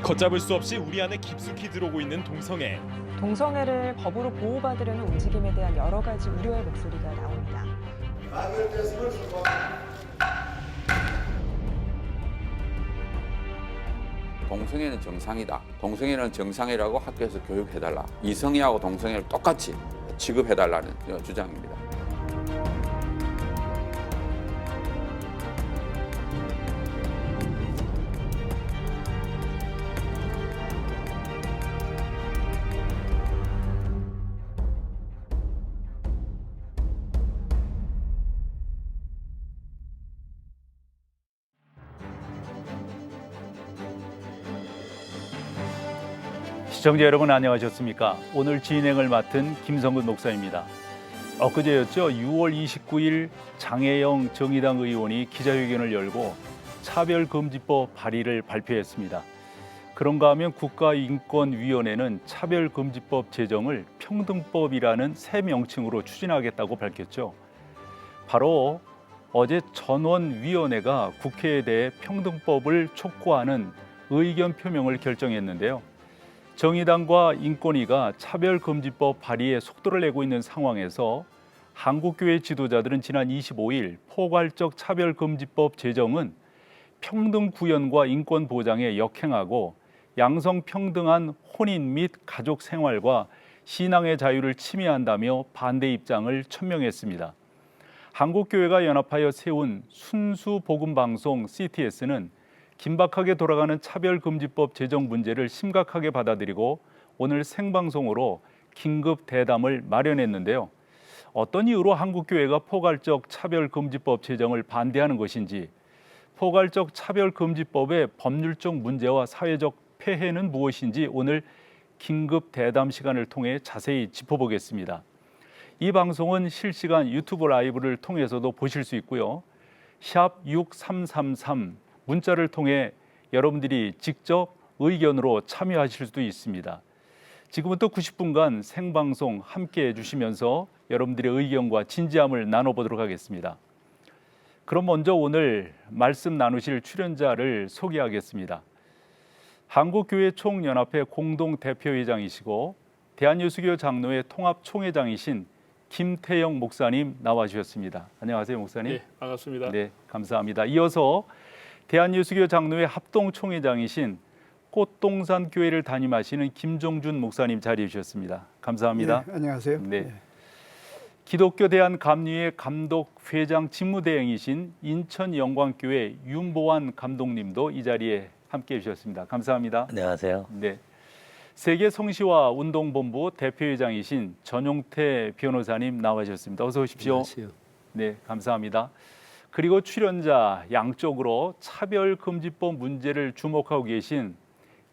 걷잡을 수 없이 우리 안에 깊숙이 들어오고 있는 동성애. 동성애를 법으로 보호받으려는 움직임에 대한 여러 가지 우려의 목소리가 나옵니다. 동성애는 정상이다. 동성애는 정상이라고 학교에서 교육해달라. 이성애하고 동성애를 똑같이 취급해달라는 주장입니다. 시청자 여러분 안녕하셨습니까? 오늘 진행을 맡은 김성근 목사입니다. 엊그제였죠. 6월 29일 장혜영 정의당 의원이 기자회견을 열고 차별금지법 발의를 발표했습니다. 그런가 하면 국가인권위원회는 차별금지법 제정을 평등법이라는 새 명칭으로 추진하겠다고 밝혔죠. 바로 어제 전원위원회가 국회에 대해 평등법을 촉구하는 의견 표명을 결정했는데요. 정의당과 인권위가 차별금지법 발의에 속도를 내고 있는 상황에서 한국교회 지도자들은 지난 25일 포괄적 차별금지법 제정은 평등 구현과 인권 보장에 역행하고 양성평등한 혼인 및 가족 생활과 신앙의 자유를 침해한다며 반대 입장을 천명했습니다. 한국교회가 연합하여 세운 순수복음방송 CTS는 긴박하게 돌아가는 차별금지법 제정 문제를 심각하게 받아들이고 오늘 생방송으로 긴급 대담을 마련했는데요. 어떤 이유로 한국교회가 포괄적 차별금지법 제정을 반대하는 것인지, 포괄적 차별금지법의 법률적 문제와 사회적 폐해는 무엇인지 오늘 긴급 대담 시간을 통해 자세히 짚어보겠습니다. 이 방송은 실시간 유튜브 라이브를 통해서도 보실 수 있고요. 샵 6333 문자를 통해 여러분들이 직접 의견으로 참여하실 수도 있습니다. 지금부터 90분간 생방송 함께해 주시면서 여러분들의 의견과 진지함을 나눠보도록 하겠습니다. 그럼 먼저 오늘 말씀 나누실 출연자를 소개하겠습니다. 한국교회 총연합회 공동대표회장이시고 대한예수교 장로회 통합총회장이신 김태영 목사님 나와주셨습니다. 안녕하세요, 목사님. 네, 반갑습니다. 네, 감사합니다. 이어서 대한예수교 장로회 합동총회장이신 꽃동산 교회를 담임하시는 김종준 목사님 자리해 주셨습니다. 감사합니다. 네, 안녕하세요. 네. 기독교 대한감리회 감독 회장 직무대행이신 인천영광교회 윤보환 감독님도 이 자리에 함께해 주셨습니다. 감사합니다. 안녕하세요. 네. 세계 성시화 운동본부 대표회장이신 전용태 변호사님 나와주셨습니다. 어서 오십시오. 안녕하세요. 네, 감사합니다. 그리고 출연자 양쪽으로 차별금지법 문제를 주목하고 계신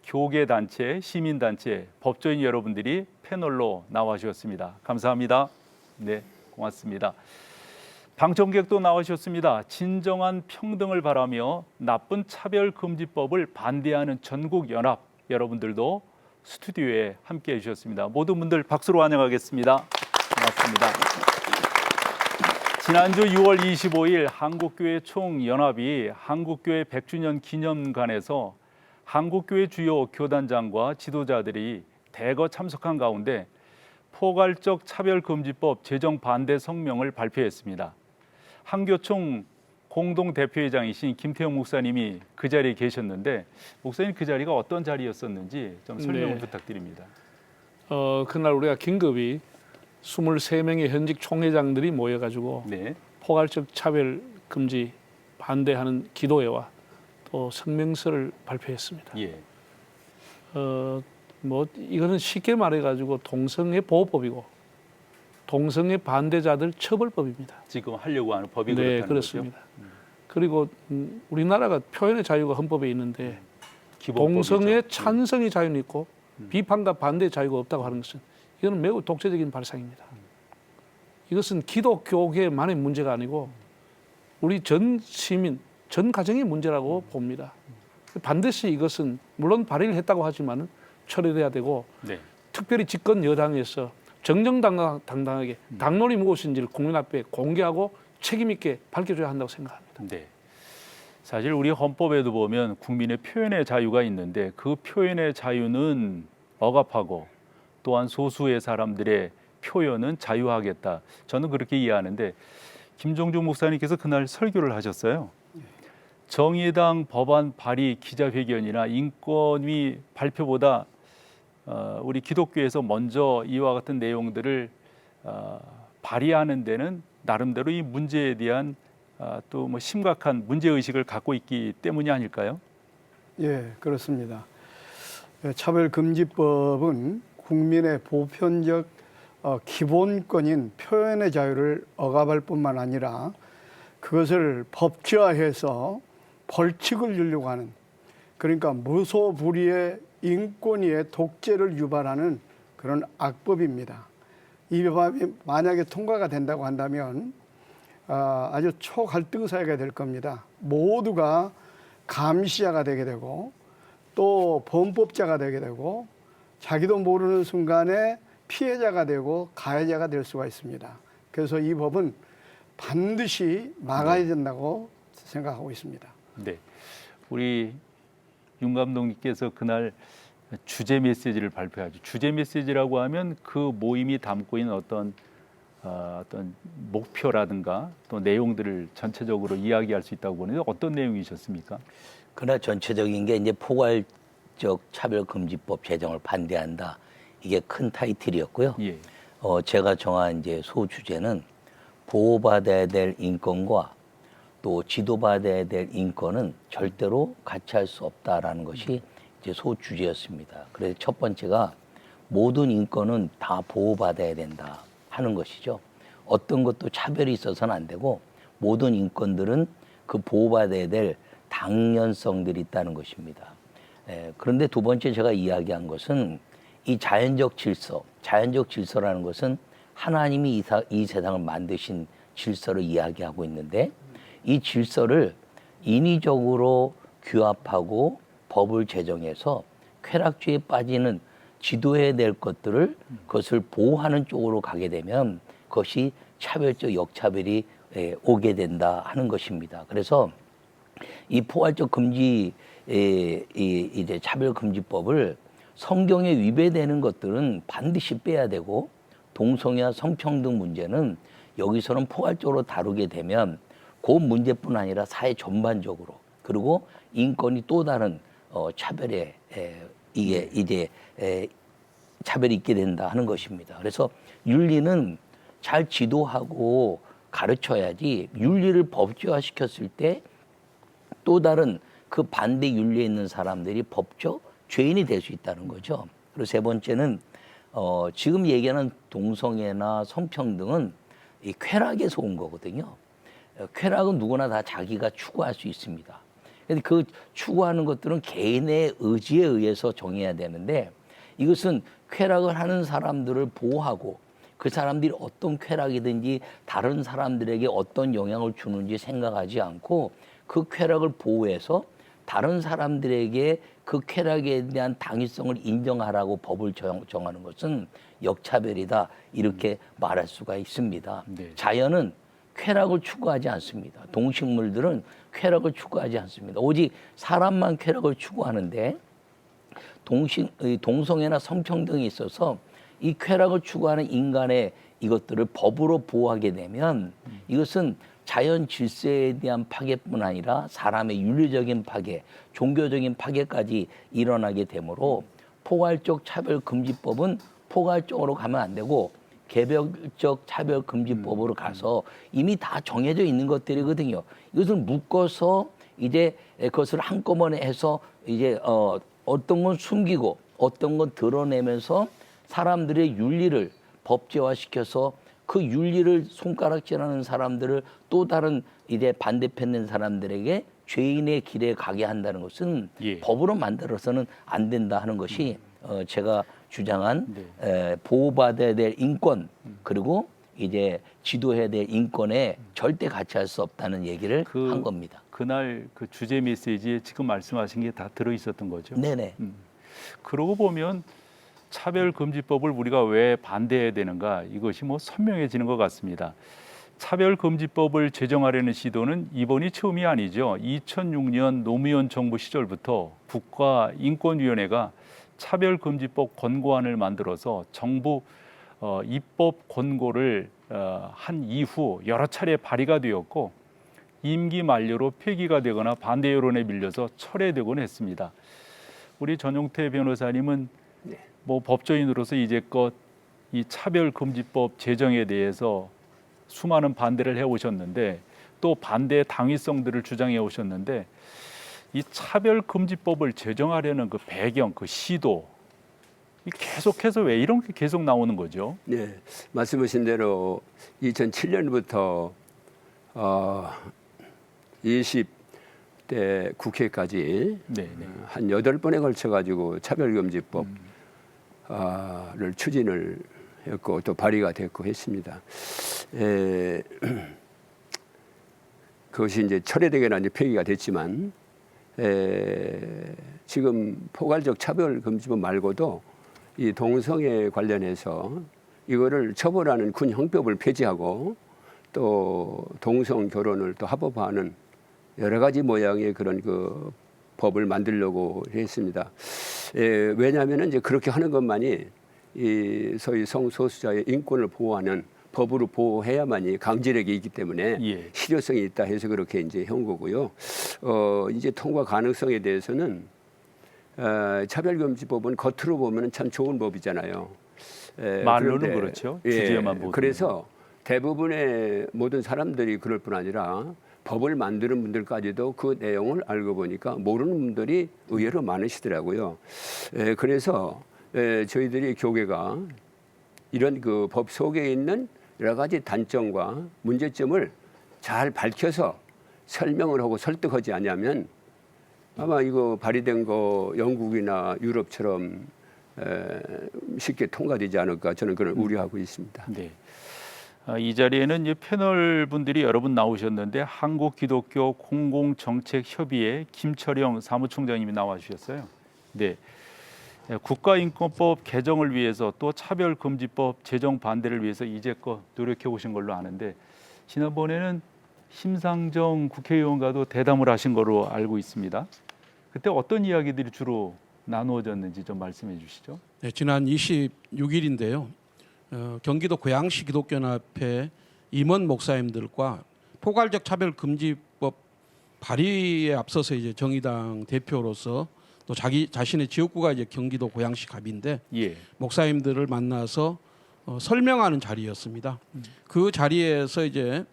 교계단체, 시민단체, 법조인 여러분들이 패널로 나와주셨습니다. 감사합니다. 네, 고맙습니다. 방청객도 나와주셨습니다. 진정한 평등을 바라며 나쁜 차별금지법을 반대하는 전국연합 여러분들도 스튜디오에 함께해 주셨습니다. 모든 분들 박수로 환영하겠습니다. 고맙습니다. 지난주 6월 25일 한국교회 총연합이 한국교회 100주년 기념관에서 한국교회 주요 교단장과 지도자들이 대거 참석한 가운데 포괄적 차별금지법 제정 반대 성명을 발표했습니다. 한교총 공동대표회장이신 김태형 목사님이 그 자리에 계셨는데 목사님 그 자리가 어떤 자리였었는지 좀 설명을 부탁드립니다. 그날 우리가 긴급히 23명의 현직 총회장들이 모여가지고 네. 포괄적 차별 금지 반대하는 기도회와 또 성명서를 발표했습니다. 예. 이거는 쉽게 말해가지고 동성애 보호법이고 동성애 반대자들 처벌법입니다. 지금 하려고 하는 법이 네, 그렇다는 그렇습니다. 거죠? 그리고 우리나라가 표현의 자유가 헌법에 있는데 기본법이죠. 동성애 찬성의 자유는 있고 비판과 반대의 자유가 없다고 하는 것은 이거는 매우 독재적인 발상입니다. 이것은 기독교계만의 문제가 아니고 우리 전 시민, 전 가정의 문제라고 봅니다. 반드시 이것은 물론 발의를 했다고 하지만 처리돼야 되고 네. 특별히 집권 여당에서 정정당당하게 당론이 무엇인지를 국민 앞에 공개하고 책임 있게 밝혀줘야 한다고 생각합니다. 네. 사실 우리 헌법에도 보면 국민의 표현의 자유가 있는데 그 표현의 자유는 억압하고 또한 소수의 사람들의 표현은 자유하겠다. 저는 그렇게 이해하는데 김종중 목사님께서 그날 설교를 하셨어요. 정의당 법안 발의 기자회견이나 인권위 발표보다 우리 기독교에서 먼저 이와 같은 내용들을 발의하는 데는 나름대로 이 문제에 대한 또 뭐 심각한 문제 의식을 갖고 있기 때문이 아닐까요? 예, 그렇습니다. 차별금지법은 국민의 보편적 기본권인 표현의 자유를 억압할 뿐만 아니라 그것을 법제화해서 벌칙을 주려고 하는, 그러니까 무소불위의 인권위의 독재를 유발하는 그런 악법입니다. 이 법이 만약에 통과가 된다고 한다면 아주 초갈등 사회가 될 겁니다. 모두가 감시자가 되게 되고 또 범법자가 되게 되고 자기도 모르는 순간에 피해자가 되고 가해자가 될 수가 있습니다. 그래서 이 법은 반드시 막아야 된다고 생각하고 있습니다. 네, 우리 윤 감독님께서 그날 주제 메시지를 발표하죠. 주제 메시지라고 하면 그 모임이 담고 있는 어떤 목표라든가 또 내용들을 전체적으로 이야기할 수 있다고 보는데 어떤 내용이셨습니까? 그러나 전체적인 게 이제 포괄적 차별금지법 제정을 반대한다. 이게 큰 타이틀이었고요. 예. 제가 정한 이제 소주제는 보호받아야 될 인권과 또 지도받아야 될 인권은 절대로 같이 할 수 없다라는 것이 이제 소주제였습니다. 그래서 첫 번째가 모든 인권은 다 보호받아야 된다 하는 것이죠. 어떤 것도 차별이 있어서는 안 되고 모든 인권들은 그 보호받아야 될 당연성들이 있다는 것입니다. 그런데 두 번째 제가 이야기한 것은 이 자연적 질서라는 것은 하나님이 이 세상을 만드신 질서를 이야기하고 있는데 이 질서를 인위적으로 규합하고 법을 제정해서 쾌락주의에 빠지는 지도해야 될 것들을 그것을 보호하는 쪽으로 가게 되면 그것이 차별적 역차별이 오게 된다 하는 것입니다. 그래서 이 포괄적 금지 이제 차별금지법을 성경에 위배되는 것들은 반드시 빼야 되고 동성애와 성평등 문제는 여기서는 포괄적으로 다루게 되면 그 문제뿐 아니라 사회 전반적으로 그리고 인권이 또 다른 차별에 이게 이제 차별이 있게 된다 하는 것입니다. 그래서 윤리는 잘 지도하고 가르쳐야지 윤리를 법제화시켰을 때 또 다른 그 반대 윤리에 있는 사람들이 법적 죄인이 될 수 있다는 거죠. 그리고 세 번째는 지금 얘기하는 동성애나 성평등은 이 쾌락에서 온 거거든요. 쾌락은 누구나 다 자기가 추구할 수 있습니다. 근데 그 추구하는 것들은 개인의 의지에 의해서 정해야 되는데 이것은 쾌락을 하는 사람들을 보호하고 그 사람들이 어떤 쾌락이든지 다른 사람들에게 어떤 영향을 주는지 생각하지 않고 그 쾌락을 보호해서 다른 사람들에게 그 쾌락에 대한 당위성을 인정하라고 법을 정하는 것은 역차별이다 이렇게 말할 수가 있습니다. 네. 자연은 쾌락을 추구하지 않습니다. 동식물들은 쾌락을 추구하지 않습니다. 오직 사람만 쾌락을 추구하는데 동성애나 성평등에 있어서 이 쾌락을 추구하는 인간의 이것들을 법으로 보호하게 되면 이것은 자연 질서에 대한 파괴뿐 아니라 사람의 윤리적인 파괴, 종교적인 파괴까지 일어나게 되므로 포괄적 차별금지법은 포괄적으로 가면 안 되고 개별적 차별금지법으로 가서 이미 다 정해져 있는 것들이거든요. 이것을 묶어서 이제 그것을 한꺼번에 해서 이제 어떤 건 숨기고 어떤 건 드러내면서 사람들의 윤리를 법제화시켜서 그 윤리를 손가락질하는 사람들을 또 다른 이제 반대편 된 사람들에게 죄인의 길에 가게 한다는 것은 예. 법으로 만들어서는 안 된다 하는 것이 제가 주장한 보호받아야 될 인권 그리고 이제 지도해야 될 인권에 절대 같이 할 수 없다는 얘기를 한 겁니다. 그날 그 주제 메시지에 지금 말씀하신 게 다 들어 있었던 거죠. 네네. 그러고 보면 차별금지법을 우리가 왜 반대해야 되는가 이것이 뭐 선명해지는 것 같습니다. 차별금지법을 제정하려는 시도는 이번이 처음이 아니죠. 2006년 노무현 정부 시절부터 국가인권위원회가 차별금지법 권고안을 만들어서 정부 입법 권고를 한 이후 여러 차례 발의가 되었고 임기 만료로 폐기가 되거나 반대 여론에 밀려서 철회되곤 했습니다. 우리 전용태 변호사님은 뭐 법조인으로서 이제껏 이 차별금지법 제정에 대해서 수많은 반대를 해오셨는데 또 반대의 당위성들을 주장해 오셨는데 이 차별금지법을 제정하려는 그 배경, 그 시도 계속해서 왜 이런 게 계속 나오는 거죠? 네, 말씀하신 대로 2007년부터 20대 국회까지 한 8번에 걸쳐 가지고 차별금지법을 추진을 했고 또 발의가 됐고 했습니다. 그것이 이제 철회되거나 이제 폐기가 됐지만 지금 포괄적 차별금지법 말고도 이 동성애 관련해서 이거를 처벌하는 군 형법을 폐지하고 또 동성 결혼을 또 합법화하는 여러 가지 모양의 그런 그 법을 만들려고 했습니다. 왜냐하면 이제 그렇게 하는 것만이 이 소위 성소수자의 인권을 보호하는 법으로 보호해야만이 강제력이 있기 때문에 실효성이 있다 해서 그렇게 이제 해온 거고요. 이제 통과 가능성에 대해서는 차별금지법은 겉으로 보면 참 좋은 법이잖아요. 말로는 그렇죠. 주제만 보고. 그래서 대부분의 모든 사람들이 그럴 뿐 아니라 법을 만드는 분들까지도 그 내용을 알고 보니까 모르는 분들이 의외로 많으시더라고요. 그래서 저희들이 교계가 이런 그 법 속에 있는 여러 가지 단점과 문제점을 잘 밝혀서 설명을 하고 설득하지 않으면 아마 이거 발의된 거 영국이나 유럽처럼 쉽게 통과되지 않을까 저는 그걸 우려하고 있습니다. 네. 이 자리에는 이제 패널 분들이 여러 분 나오셨는데 한국기독교 공공정책협의회 김철영 사무총장님이 나와주셨어요. 네. 국가인권법 개정을 위해서 또 차별금지법 제정 반대를 위해서 이제껏 노력해 오신 걸로 아는데 지난번에는 심상정 국회의원과도 대담을 하신 걸로 알고 있습니다. 그때 어떤 이야기들이 주로 나누어졌는지 좀 말씀해 주시죠. 네, 지난 26일인데요. 경기도 고양시 기독교연합회 임원 목사님들과 포괄적 차별금지법 발의에 앞서서 이제 정의당 대표로서 또 자기 자신의 지역구가 이제 경기도 고양시 갑인데 목사님들을 만나서 설명하는 자리였습니다. 그 자리에서 이제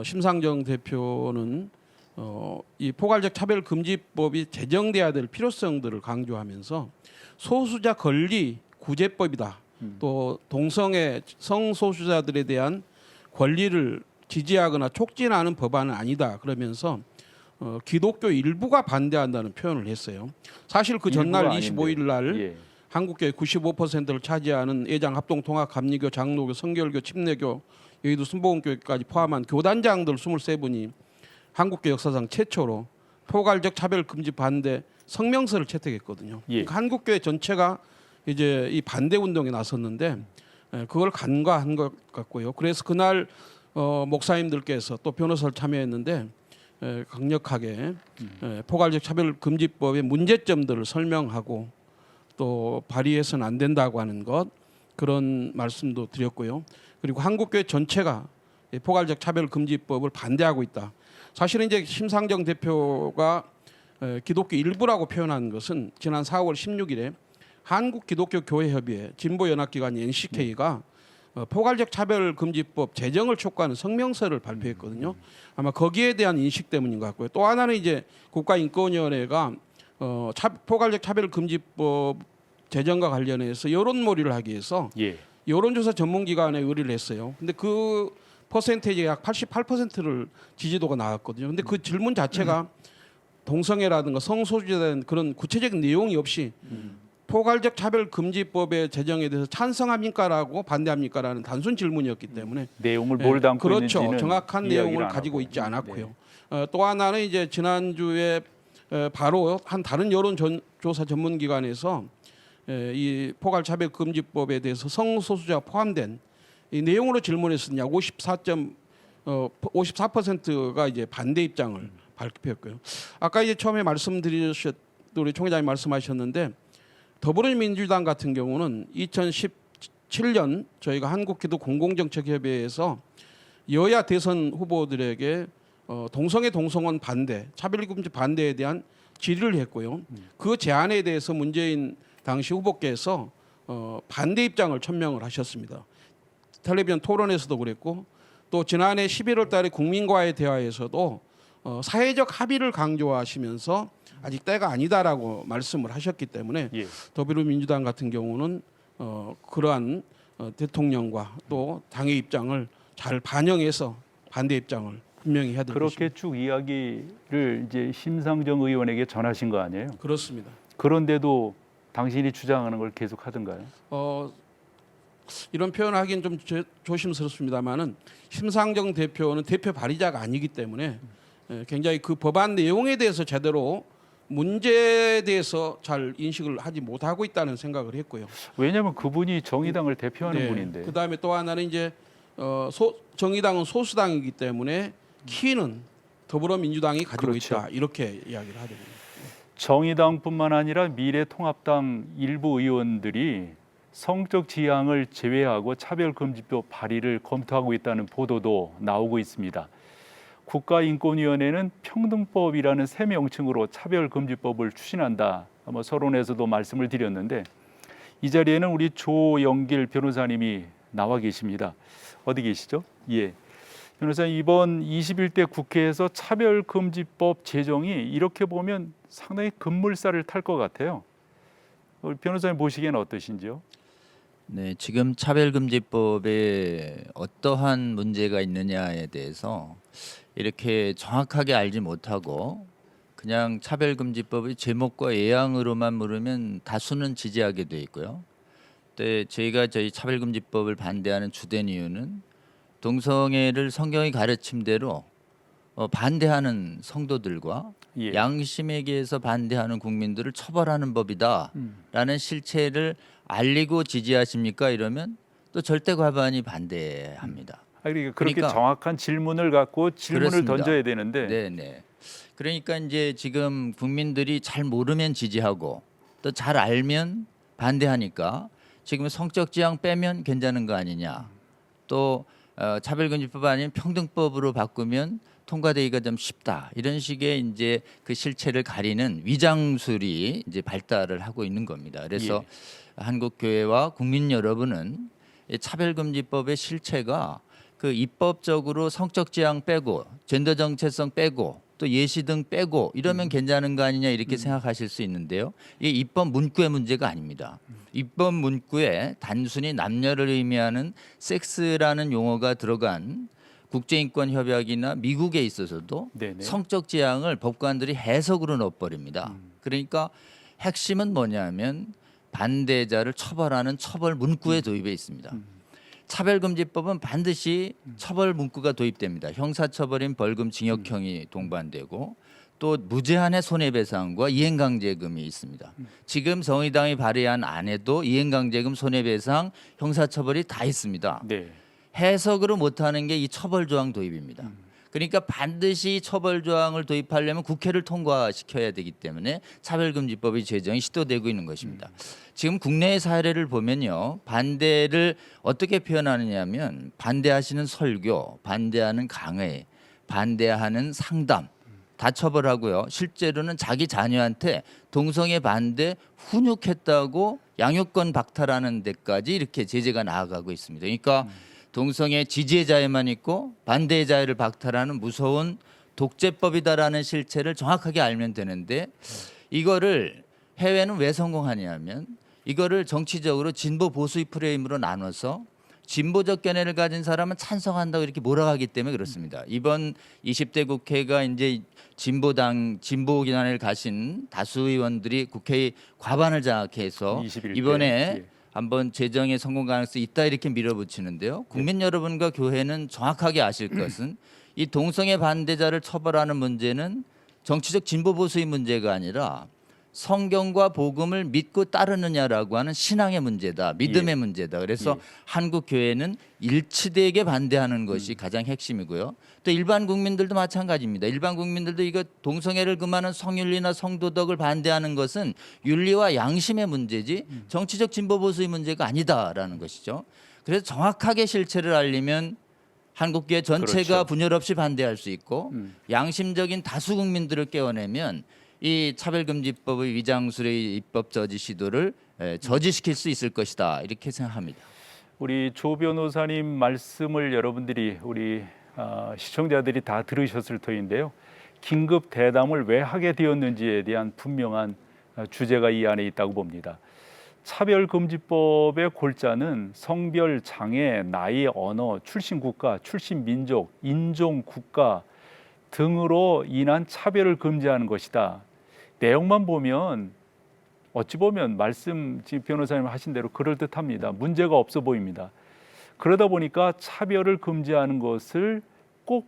심상정 대표는 이 포괄적 차별금지법이 제정돼야 될 필요성들을 강조하면서 소수자 권리 구제법이다. 또 동성애 성소수자들에 대한 권리를 지지하거나 촉진하는 법안은 아니다. 그러면서 기독교 일부가 반대한다는 표현을 했어요. 사실 그 전날 25일 날 한국교회 95%를 차지하는 애장 합동 통합 감리교 장로교 성결교 침례교 여의도 순복음교회까지 포함한 교단장들 23분이 한국교회 역사상 최초로 포괄적 차별금지 반대 성명서를 채택했거든요. 그러니까 한국교회 전체가 이제 이 반대 운동에 나섰는데 그걸 간과한 것 같고요. 그래서 그날 목사님들께서 또 변호사를 참여했는데 강력하게 포괄적 차별금지법의 문제점들을 설명하고 또 발의해서는 안 된다고 하는 것 그런 말씀도 드렸고요. 그리고 한국교회 전체가 포괄적 차별금지법을 반대하고 있다. 사실은 이제 심상정 대표가 기독교 일부라고 표현한 것은 지난 4월 16일에 한국기독교교회협의회 진보연합기관 NCK가 포괄적 차별금지법 제정을 촉구하는 성명서를 발표했거든요. 아마 거기에 대한 인식 때문인 것 같고요. 또 하나는 이제 국가인권위원회가 포괄적 차별금지법 제정과 관련해서 여론몰이를 하기 위해서 여론조사 전문기관에 의뢰를 했어요. 근데 그 퍼센테이지가 약 88%를 지지도가 나왔거든요. 근데 그 질문 자체가 동성애라든가 성소수자에 대한 그런 구체적인 내용이 없이 포괄적 차별금지법의 제정에 대해서 찬성합니까라고 반대합니까라는 단순 질문이었기 때문에 내용을 뭘 담고 그렇죠. 있는지는 정확한 내용을 가지고 있지 않았고요. 또 하나는 이제 지난주에 바로 한 다른 여론조사 전문기관에서 이 포괄차별금지법에 대해서 성소수자가 포함된 이 내용으로 질문했었냐 54 54%가 이제 반대 입장을 발표했고요. 아까 이제 처음에 우리 총회장님 말씀하셨는데 더불어민주당 같은 경우는 2017년 저희가 한국기도 공공정책협의회에서 여야 대선 후보들에게 동성애 동성혼 반대, 차별금지 반대에 대한 질의를 했고요. 그 제안에 대해서 문재인 당시 후보께서 반대 입장을 천명을 하셨습니다. 텔레비전 토론에서도 그랬고 또 지난해 11월 달에 국민과의 대화에서도 사회적 합의를 강조하시면서 아직 때가 아니다라고 말씀을 하셨기 때문에 예. 더불어민주당 같은 경우는 그러한 대통령과 또 당의 입장을 잘 반영해서 반대 입장을 분명히 해야 될 그렇게 것입니다. 쭉 이야기를 이제 심상정 의원에게 전하신 거 아니에요? 그렇습니다. 그런데도 당신이 주장하는 걸 계속 하던가요? 이런 표현을 하긴 좀 조심스럽습니다만은 심상정 대표는 대표 발의자가 아니기 때문에 굉장히 그 법안 내용에 대해서 제대로 문제에 대해서 잘 인식을 하지 못하고 있다는 생각을 했고요. 왜냐하면 그분이 정의당을 대표하는 분인데. 그 다음에 또 하나는 이제 정의당은 소수당이기 때문에 키는 더불어민주당이 가지고 그렇죠. 있다 이렇게 이야기를 하더군요. 정의당뿐만 아니라 미래통합당 일부 의원들이 성적 지향을 제외하고 차별금지법 발의를 검토하고 있다는 보도도 나오고 있습니다. 국가인권위원회는 평등법이라는 새 명칭으로 차별금지법을 추진한다. 서론에서도 말씀을 드렸는데 이 자리에는 우리 조영길 변호사님이 나와 계십니다. 어디 계시죠? 예. 변호사님, 이번 21대 국회에서 차별금지법 제정이 이렇게 보면 상당히 급물살을 탈 것 같아요. 변호사님 보시기에는 어떠신지요? 네, 지금 차별금지법에 어떠한 문제가 있느냐에 대해서 이렇게 정확하게 알지 못하고 그냥 차별금지법의 제목과 예양으로만 물으면 다수는 지지하게 돼 있고요. 또 저희가 저희 차별금지법을 반대하는 주된 이유는 동성애를 성경의 가르침대로 반대하는 성도들과 예. 양심에 의해서 반대하는 국민들을 처벌하는 법이다라는 실체를 알리고 지지하십니까? 이러면 또 절대 과반이 반대합니다. 그렇게 그러니까 정확한 질문을 갖고 질문을 그렇습니다. 던져야 되는데 네네. 그러니까 이제 지금 국민들이 잘 모르면 지지하고 또 잘 알면 반대하니까 지금 성적 지향 빼면 괜찮은 거 아니냐. 또 차별금지법 아니면 평등법으로 바꾸면 통과되기가 좀 쉽다. 이런 식의 이제 그 실체를 가리는 위장술이 이제 발달을 하고 있는 겁니다. 그래서 한국 교회와 국민 여러분은 이 차별금지법의 실체가 그 입법적으로 성적 지향 빼고 젠더 정체성 빼고 또 예시 등 빼고 이러면 괜찮은 거 아니냐 이렇게 생각하실 수 있는데요. 이게 입법 문구의 문제가 아닙니다. 입법 문구에 단순히 남녀를 의미하는 섹스라는 용어가 들어간 국제인권협약이나 미국에 있어서도 네네. 성적 지향을 법관들이 해석으로 넣어버립니다. 그러니까 핵심은 뭐냐면 반대자를 처벌하는 처벌 문구에 도입해 있습니다. 차별금지법은 반드시 처벌 문구가 도입됩니다. 형사처벌인 벌금 징역형이 동반되고 또 무제한의 손해배상과 이행강제금이 있습니다. 지금 정의당이 발의한 안에도 이행강제금, 손해배상, 형사처벌이 다 있습니다. 네. 해석으로 못하는 게 이 처벌조항 도입입니다. 그러니까 반드시 처벌조항을 도입하려면 국회를 통과시켜야 되기 때문에 차별금지법의 제정이 시도되고 있는 것입니다. 지금 국내의 사례를 보면요. 반대를 어떻게 표현하느냐면 반대하시는 설교, 반대하는 강의, 반대하는 상담 다 처벌하고요. 실제로는 자기 자녀한테 동성애 반대 훈육했다고 양육권 박탈하는 데까지 이렇게 제재가 나아가고 있습니다. 그러니까 동성애 지지의 자유만 있고 반대의 자유를 박탈하는 무서운 독재법이다라는 실체를 정확하게 알면 되는데 이거를 해외는 왜 성공하냐면 이거를 정치적으로 진보 보수의 프레임으로 나눠서 진보적 견해를 가진 사람은 찬성한다고 이렇게 몰아가기 때문에 그렇습니다. 이번 20대 국회가 이제 진보당 진보 견해를 가신 다수 의원들이 국회의 과반을 장악해서 21대. 이번에 예. 한번 재정의 성공 가능성이 있다 이렇게 밀어붙이는데요. 국민 여러분과 교회는 정확하게 아실 것은 이 동성애 반대자를 처벌하는 문제는 정치적 진보 보수의 문제가 아니라 성경과 복음을 믿고 따르느냐라고 하는 신앙의 문제다. 믿음의 예. 문제다. 그래서 예. 한국 교회는 일치되게 반대하는 것이 가장 핵심이고요. 또 일반 국민들도 마찬가지입니다. 일반 국민들도 이거 동성애를 금하는 성윤리나 성도덕을 반대하는 것은 윤리와 양심의 문제지 정치적 진보 보수의 문제가 아니다라는 것이죠. 그래서 정확하게 실체를 알리면 한국교회 전체가 그렇죠. 분열 없이 반대할 수 있고 양심적인 다수 국민들을 깨워내면 이 차별금지법의 위장술의 입법 저지 시도를 저지시킬 수 있을 것이다. 이렇게 생각합니다. 우리 조 변호사님 말씀을 여러분들이 우리 시청자들이 다 들으셨을 터인데요. 긴급 대담을 왜 하게 되었는지에 대한 분명한 주제가 이 안에 있다고 봅니다. 차별금지법의 골자는 성별, 장애, 나이, 언어, 출신 국가, 출신 민족, 인종, 국가 등으로 인한 차별을 금지하는 것이다. 내용만 보면 어찌 보면 말씀 지금 변호사님 하신 대로 그럴듯합니다. 문제가 없어 보입니다. 그러다 보니까 차별을 금지하는 것을 꼭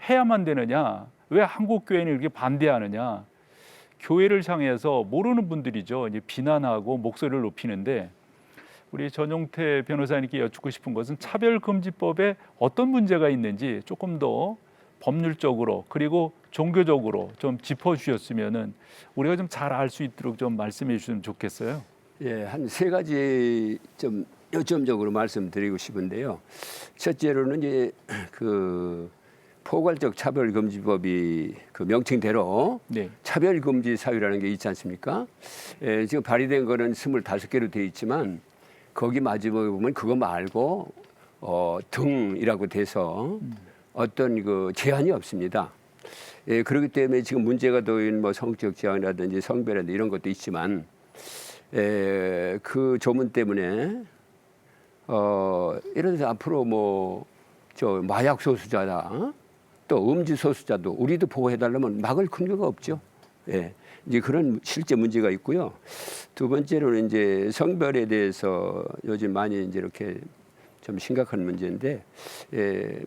해야만 되느냐? 왜 한국 교회는 이렇게 반대하느냐? 교회를 향해서 모르는 분들이죠. 이제 비난하고 목소리를 높이는데 우리 전용태 변호사님께 여쭙고 싶은 것은 차별금지법에 어떤 문제가 있는지 조금 더 법률적으로 그리고 종교적으로 좀 짚어주셨으면은 우리가 좀 잘 알 수 있도록 좀 말씀해 주시면 좋겠어요. 예, 한 세 가지 좀 요점적으로 말씀드리고 싶은데요. 첫째로는 이제 그 포괄적 차별금지법이 그 명칭대로 네. 차별금지 사유라는 게 있지 않습니까? 예, 지금 발의된 거는 25개로 되어 있지만 거기 마지막에 보면 그거 말고 등이라고 돼서 어떤 그 제한이 없습니다. 예, 그렇기 때문에 지금 문제가 되는 뭐 성적 지향이라든지 성별이라든지 이런 것도 있지만 그 조문 때문에 예를 들어서 앞으로 뭐 저 마약 소수자다 또 음주 소수자도 우리도 보호해달라면 막을 근거가 없죠. 예, 이제 그런 실제 문제가 있고요. 두 번째로는 이제 성별에 대해서 요즘 많이 이제 이렇게 좀 심각한 문제인데,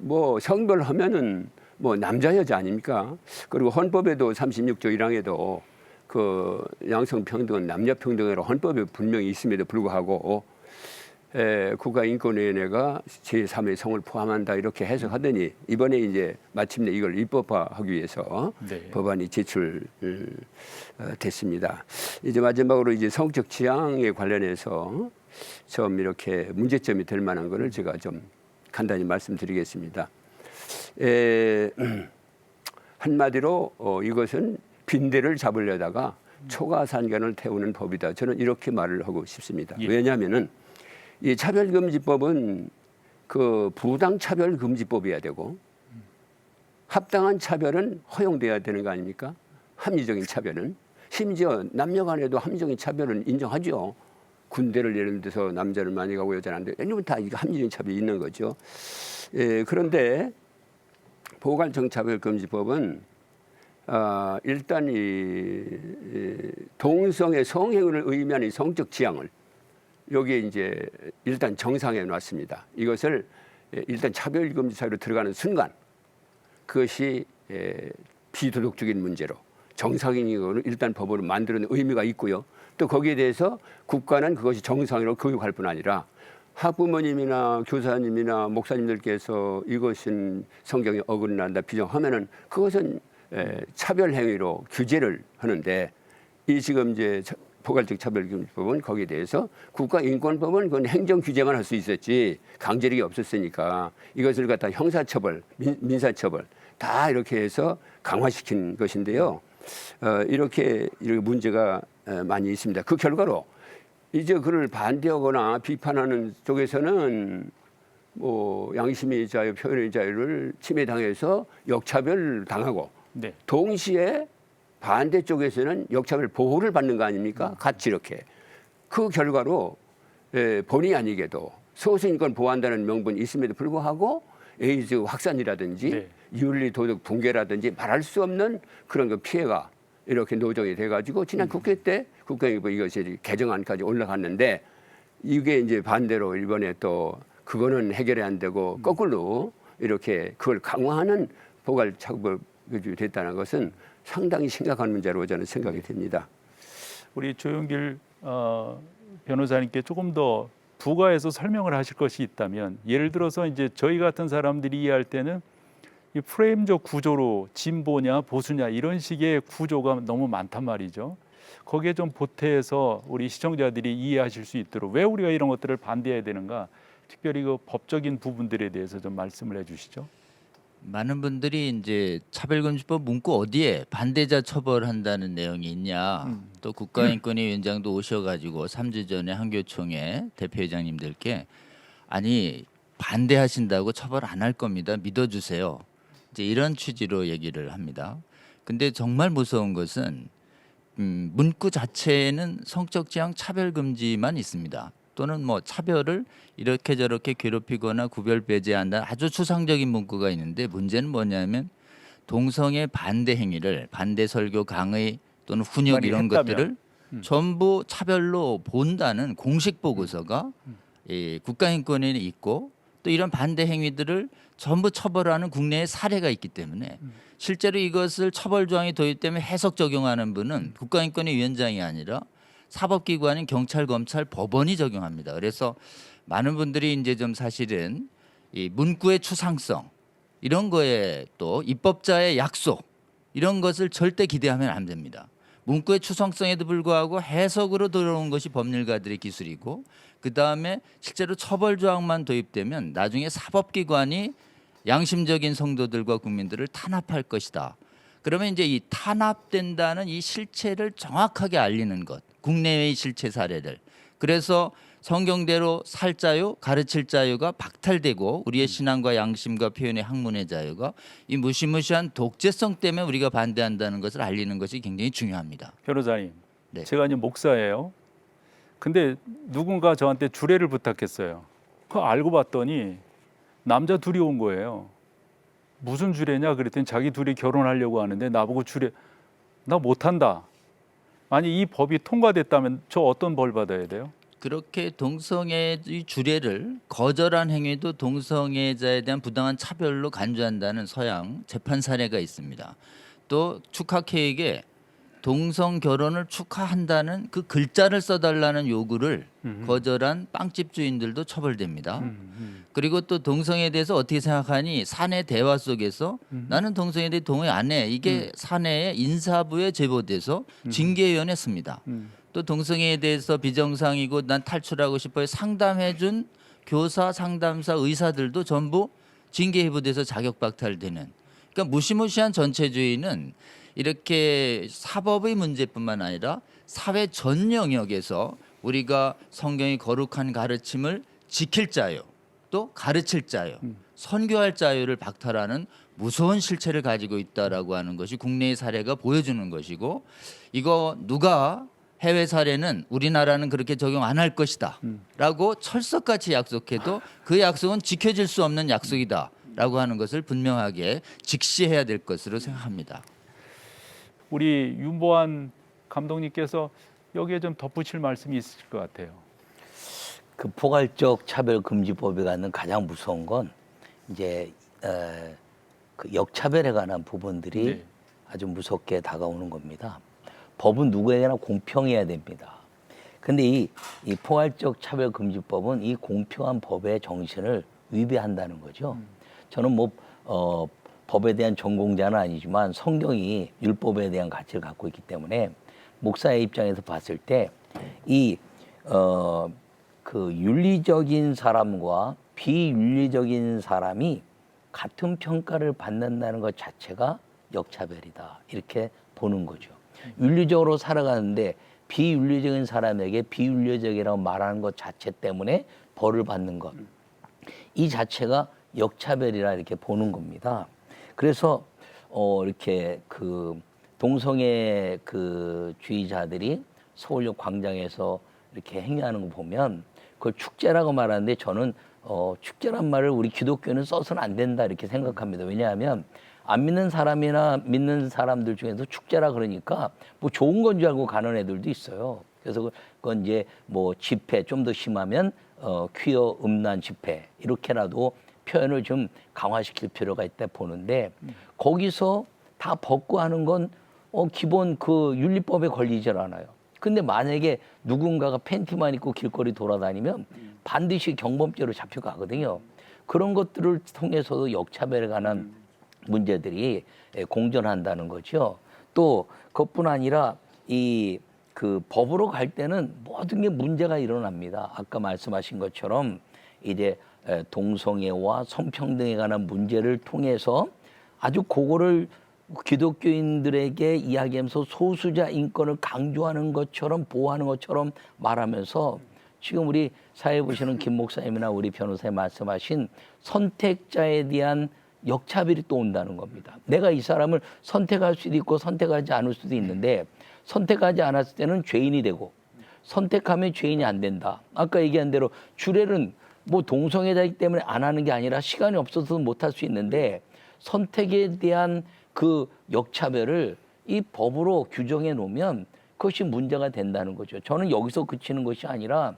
뭐 성별 하면은 뭐 남자 여자 아닙니까? 그리고 헌법에도 36조 1항에도 그 양성 평등은 남녀 평등으로 헌법에 분명히 있음에도 불구하고 국가인권위원회가 제3의 성을 포함한다 이렇게 해석하더니 이번에 이제 마침내 이걸 입법화하기 위해서 네. 법안이 제출됐습니다. 이제 마지막으로 이제 성적 지향에 관련해서 좀 이렇게 문제점이 될 만한 것을 제가 좀 간단히 말씀드리겠습니다. 한마디로 이것은 빈대를 잡으려다가 초가산견을 태우는 법이다. 저는 이렇게 말을 하고 싶습니다. 예. 왜냐하면은 이 차별금지법은 그 부당차별금지법이어야 되고 합당한 차별은 허용돼야 되는 거 아닙니까? 합리적인 차별은 심지어 남녀간에도 합리적인 차별은 인정하죠. 군대를 예를 들어서 남자를 많이 가고 여자는 안 돼. 이건 다 이거 합리적인 차별이 있는 거죠. 그런데 포괄적차별금지법은 일단 이 동성애 성행위를 의미하는 이 성적 지향을 여기에 이제 일단 정상해 놨습니다. 이것을 일단 차별금지 사유로 들어가는 순간 그것이 비도덕적인 문제로 정상인이고는 일단 법으로 만드는 의미가 있고요. 또 거기에 대해서 국가는 그것이 정상으로 교육할 뿐 아니라 학부모님이나 교사님이나 목사님들께서 이것은 성경에 어긋난다 비정하면은 그것은 차별 행위로 규제를 하는데 이 지금 이제 포괄적 차별금지법은 거기에 대해서 국가인권법은 그건 행정 규제만 할 수 있었지 강제력이 없었으니까 이것을 갖다 형사처벌, 민사처벌 다 이렇게 해서 강화시킨 것인데요. 이렇게 문제가 많이 있습니다. 그 결과로 이제 그를 반대하거나 비판하는 쪽에서는 뭐 양심의 자유, 표현의 자유를 침해당해서 역차별 당하고 네. 동시에 반대쪽에서는 역차별 보호를 받는 거 아닙니까? 같이 이렇게. 그 결과로 본의 아니게도 소수인권 보호한다는 명분이 있음에도 불구하고 에이즈 확산이라든지 네. 윤리 도덕 붕괴라든지 말할 수 없는 그런 그 피해가 이렇게 노정이 돼가지고 지난 국회 때 국가인권법 이것이 개정안까지 올라갔는데 이게 이제 반대로 이번에 또 그거는 해결이 안 되고 거꾸로 이렇게 그걸 강화하는 포괄차별이 됐다는 것은 상당히 심각한 문제로 저는 생각이 됩니다. 우리 조영길 변호사님께 조금 더 부가해서 설명을 하실 것이 있다면, 예를 들어서 이제 저희 같은 사람들이 이해할 때는 이 프레임적 구조로 진보냐 보수냐 이런 식의 구조가 너무 많단 말이죠. 거기에 좀 보태해서 우리 시청자들이 이해하실 수 있도록 왜 우리가 이런 것들을 반대해야 되는가, 특별히 그 법적인 부분들에 대해서 좀 말씀을 해주시죠. 많은 분들이 이제 차별금지법 문구 어디에 반대자 처벌한다는 내용이 있냐. 또 국가인권위원장도 오셔가지고 3주 전에 한교총회 대표회장님들께 아니 반대하신다고 처벌 안 할 겁니다. 믿어주세요. 이제 이런 취지로 얘기를 합니다. 근데 정말 무서운 것은 문구 자체에는 성적 지향 차별 금지만 있습니다. 또는 뭐 차별을 이렇게 저렇게 괴롭히거나 구별 배제한다 아주 추상적인 문구가 있는데, 문제는 뭐냐면 동성애 반대 행위를 반대 설교 강의 또는 훈육 이런 것들을 전부 차별로 본다는 공식 보고서가 국가인권위에 있고, 또 이런 반대 행위들을 전부 처벌하는 국내의 사례가 있기 때문에 실제로 이것을 처벌 조항이 도입되면 해석 적용하는 분은 국가인권위 위원장이 아니라 사법기관인 경찰, 검찰, 법원이 적용합니다. 그래서 많은 분들이 이제 좀 사실은 이 문구의 추상성 이런 거에 또 입법자의 약속 이런 것을 절대 기대하면 안 됩니다. 문구의 추상성에도 불구하고 해석으로 들어온 것이 법률가들의 기술이고, 그 다음에 실제로 처벌 조항만 도입되면 나중에 사법기관이 양심적인 성도들과 국민들을 탄압할 것이다. 그러면 이제 이 탄압된다는 이 실체를 정확하게 알리는 것, 국내외의 실체 사례를. 그래서 성경대로 살 자유, 가르칠 자유가 박탈되고 우리의 신앙과 양심과 표현의 학문의 자유가 이 무시무시한 독재성 때문에 우리가 반대한다는 것을 알리는 것이 굉장히 중요합니다. 변호사님, 네. 제가 이제 목사예요. 근데 누군가 저한테 주례를 부탁했어요. 그거 알고 봤더니 남자 둘이 온 거예요. 무슨 주례냐 그랬더니 자기 둘이 결혼하려고 하는데 나보고 주례, 나 못한다. 아니 이 법이 통과됐다면 저 어떤 벌 받아야 돼요? 그렇게 동성애의 주례를 거절한 행위도 동성애자에 대한 부당한 차별로 간주한다는 서양 재판 사례가 있습니다. 또 축하 케이크에 동성 결혼을 축하한다는 그 글자를 써달라는 요구를 거절한 빵집 주인들도 처벌됩니다. 그리고 또 동성애에 대해서 어떻게 생각하니 사내 대화 속에서 나는 동성애에 대해 동의 안 해. 이게 사내의 인사부에 제보돼서 징계위원회 씁니다. 또 동성애에 대해서 비정상이고 난 탈출하고 싶어요 상담해준 교사, 상담사, 의사들도 전부 징계 해부돼서 자격 박탈되는. 그러니까 무시무시한 전체주의는 이렇게 사법의 문제뿐만 아니라 사회 전 영역에서 우리가 성경의 거룩한 가르침을 지킬 자유, 또 가르칠 자유, 선교할 자유를 박탈하는 무서운 실체를 가지고 있다라고 하는 것이 국내의 사례가 보여주는 것이고, 이거 누가 해외 사례는 우리나라는 그렇게 적용 안 할 것이다 라고 철석같이 약속해도 그 약속은 지켜질 수 없는 약속이다 라고 하는 것을 분명하게 직시해야 될 것으로 생각합니다. 우리 윤보한 감독님께서 여기에 좀 덧붙일 말씀이 있으실 것 같아요. 그 포괄적 차별금지법에 갖는 가장 무서운 건 이제 그 역차별에 관한 부분들이 네. 아주 무섭게 다가오는 겁니다. 법은 누구에게나 공평해야 됩니다. 근데 이 포괄적 차별금지법은 이 공평한 법의 정신을 위배한다는 거죠. 저는 뭐 법에 대한 전공자는 아니지만 성경이 율법에 대한 가치를 갖고 있기 때문에 목사의 입장에서 봤을 때 이 그 윤리적인 사람과 비윤리적인 사람이 같은 평가를 받는다는 것 자체가 역차별이다 이렇게 보는 거죠. 윤리적으로 살아가는데 비윤리적인 사람에게 비윤리적이라고 말하는 것 자체 때문에 벌을 받는 것, 이 자체가 역차별이라 이렇게 보는 겁니다. 그래서 이렇게 그 동성애 그 주의자들이 서울역 광장에서 이렇게 행위하는 거 보면 그걸 축제라고 말하는데 저는 축제란 말을 우리 기독교는 써서는 안 된다 이렇게 생각합니다. 왜냐하면 안 믿는 사람이나 믿는 사람들 중에서 축제라 그러니까 뭐 좋은 건 줄 알고 가는 애들도 있어요. 그래서 그건 이제 뭐 집회 좀 더 심하면 퀴어 음란 집회 이렇게라도 표현을 좀 강화시킬 필요가 있다 보는데 거기서 다 벗고 하는 건 기본 그 윤리법에 걸리질 않아요. 근데 만약에 누군가가 팬티만 입고 길거리 돌아다니면 반드시 경범죄로 잡혀가거든요. 그런 것들을 통해서도 역차별에 관한 문제들이 공존한다는 거죠. 또 그것뿐 아니라 그 법으로 갈 때는 모든 게 문제가 일어납니다. 아까 말씀하신 것처럼 이제 동성애와 성평등에 관한 문제를 통해서 아주 그거를 기독교인들에게 이야기하면서 소수자 인권을 강조하는 것처럼 보호하는 것처럼 말하면서 지금 우리 사회 보시는 김 목사님이나 우리 변호사님 말씀하신 선택자에 대한 역차별이 또 온다는 겁니다. 내가 이 사람을 선택할 수도 있고 선택하지 않을 수도 있는데 선택하지 않았을 때는 죄인이 되고 선택하면 죄인이 안 된다. 아까 얘기한 대로 주례는 뭐 동성애자이기 때문에 안 하는 게 아니라 시간이 없어서 못 할 수 있는데 선택에 대한 그 역차별을 이 법으로 규정해 놓으면 그것이 문제가 된다는 거죠. 저는 여기서 그치는 것이 아니라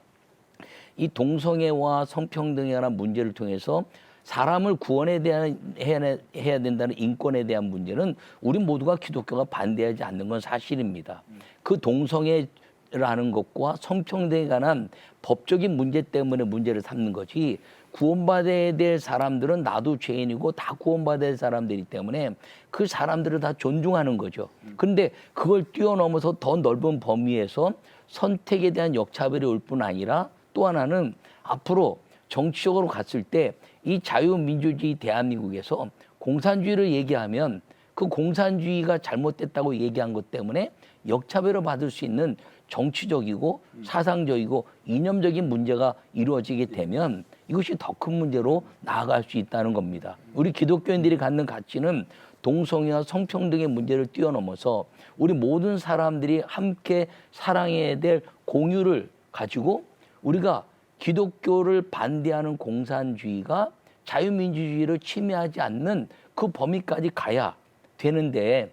이 동성애와 성평등에 관한 문제를 통해서 사람을 구원에 대한 해야 된다는 인권에 대한 문제는 우리 모두가 기독교가 반대하지 않는 건 사실입니다. 그 동성애라는 것과 성평등에 관한 법적인 문제 때문에 문제를 삼는 거지 구원받아야 될 사람들은 나도 죄인이고 다 구원받아야 될 사람들이기 때문에 그 사람들을 다 존중하는 거죠. 그런데 그걸 뛰어넘어서 더 넓은 범위에서 선택에 대한 역차별이 올 뿐 아니라 또 하나는 앞으로 정치적으로 갔을 때 이 자유민주주의 대한민국에서 공산주의를 얘기하면 그 공산주의가 잘못됐다고 얘기한 것 때문에 역차별을 받을 수 있는 정치적이고 사상적이고 이념적인 문제가 이루어지게 되면 이것이 더 큰 문제로 나아갈 수 있다는 겁니다. 우리 기독교인들이 갖는 가치는 동성애와 성평등의 문제를 뛰어넘어서 우리 모든 사람들이 함께 사랑해야 될 공유를 가지고 우리가 기독교를 반대하는 공산주의가 자유민주주의를 침해하지 않는 그 범위까지 가야 되는데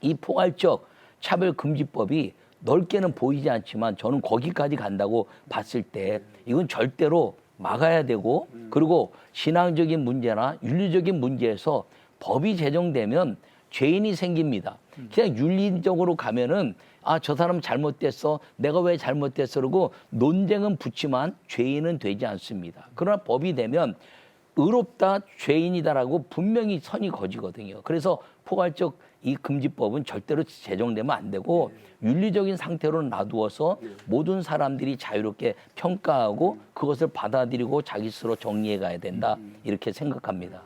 이 포괄적 차별금지법이 넓게는 보이지 않지만 저는 거기까지 간다고 봤을 때 이건 절대로 막아야 되고 그리고 신앙적인 문제나 윤리적인 문제에서 법이 제정되면 죄인이 생깁니다. 그냥 윤리적으로 가면은 아, 저 사람 잘못됐어. 내가 왜 잘못됐어. 그러고 논쟁은 붙지만 죄인은 되지 않습니다. 그러나 법이 되면 의롭다, 죄인이다라고 분명히 선이 거지거든요. 그래서 포괄적 이 금지법은 절대로 제정되면 안 되고 윤리적인 상태로 놔두어서 모든 사람들이 자유롭게 평가하고 그것을 받아들이고 자기 스스로 정리해 가야 된다. 이렇게 생각합니다.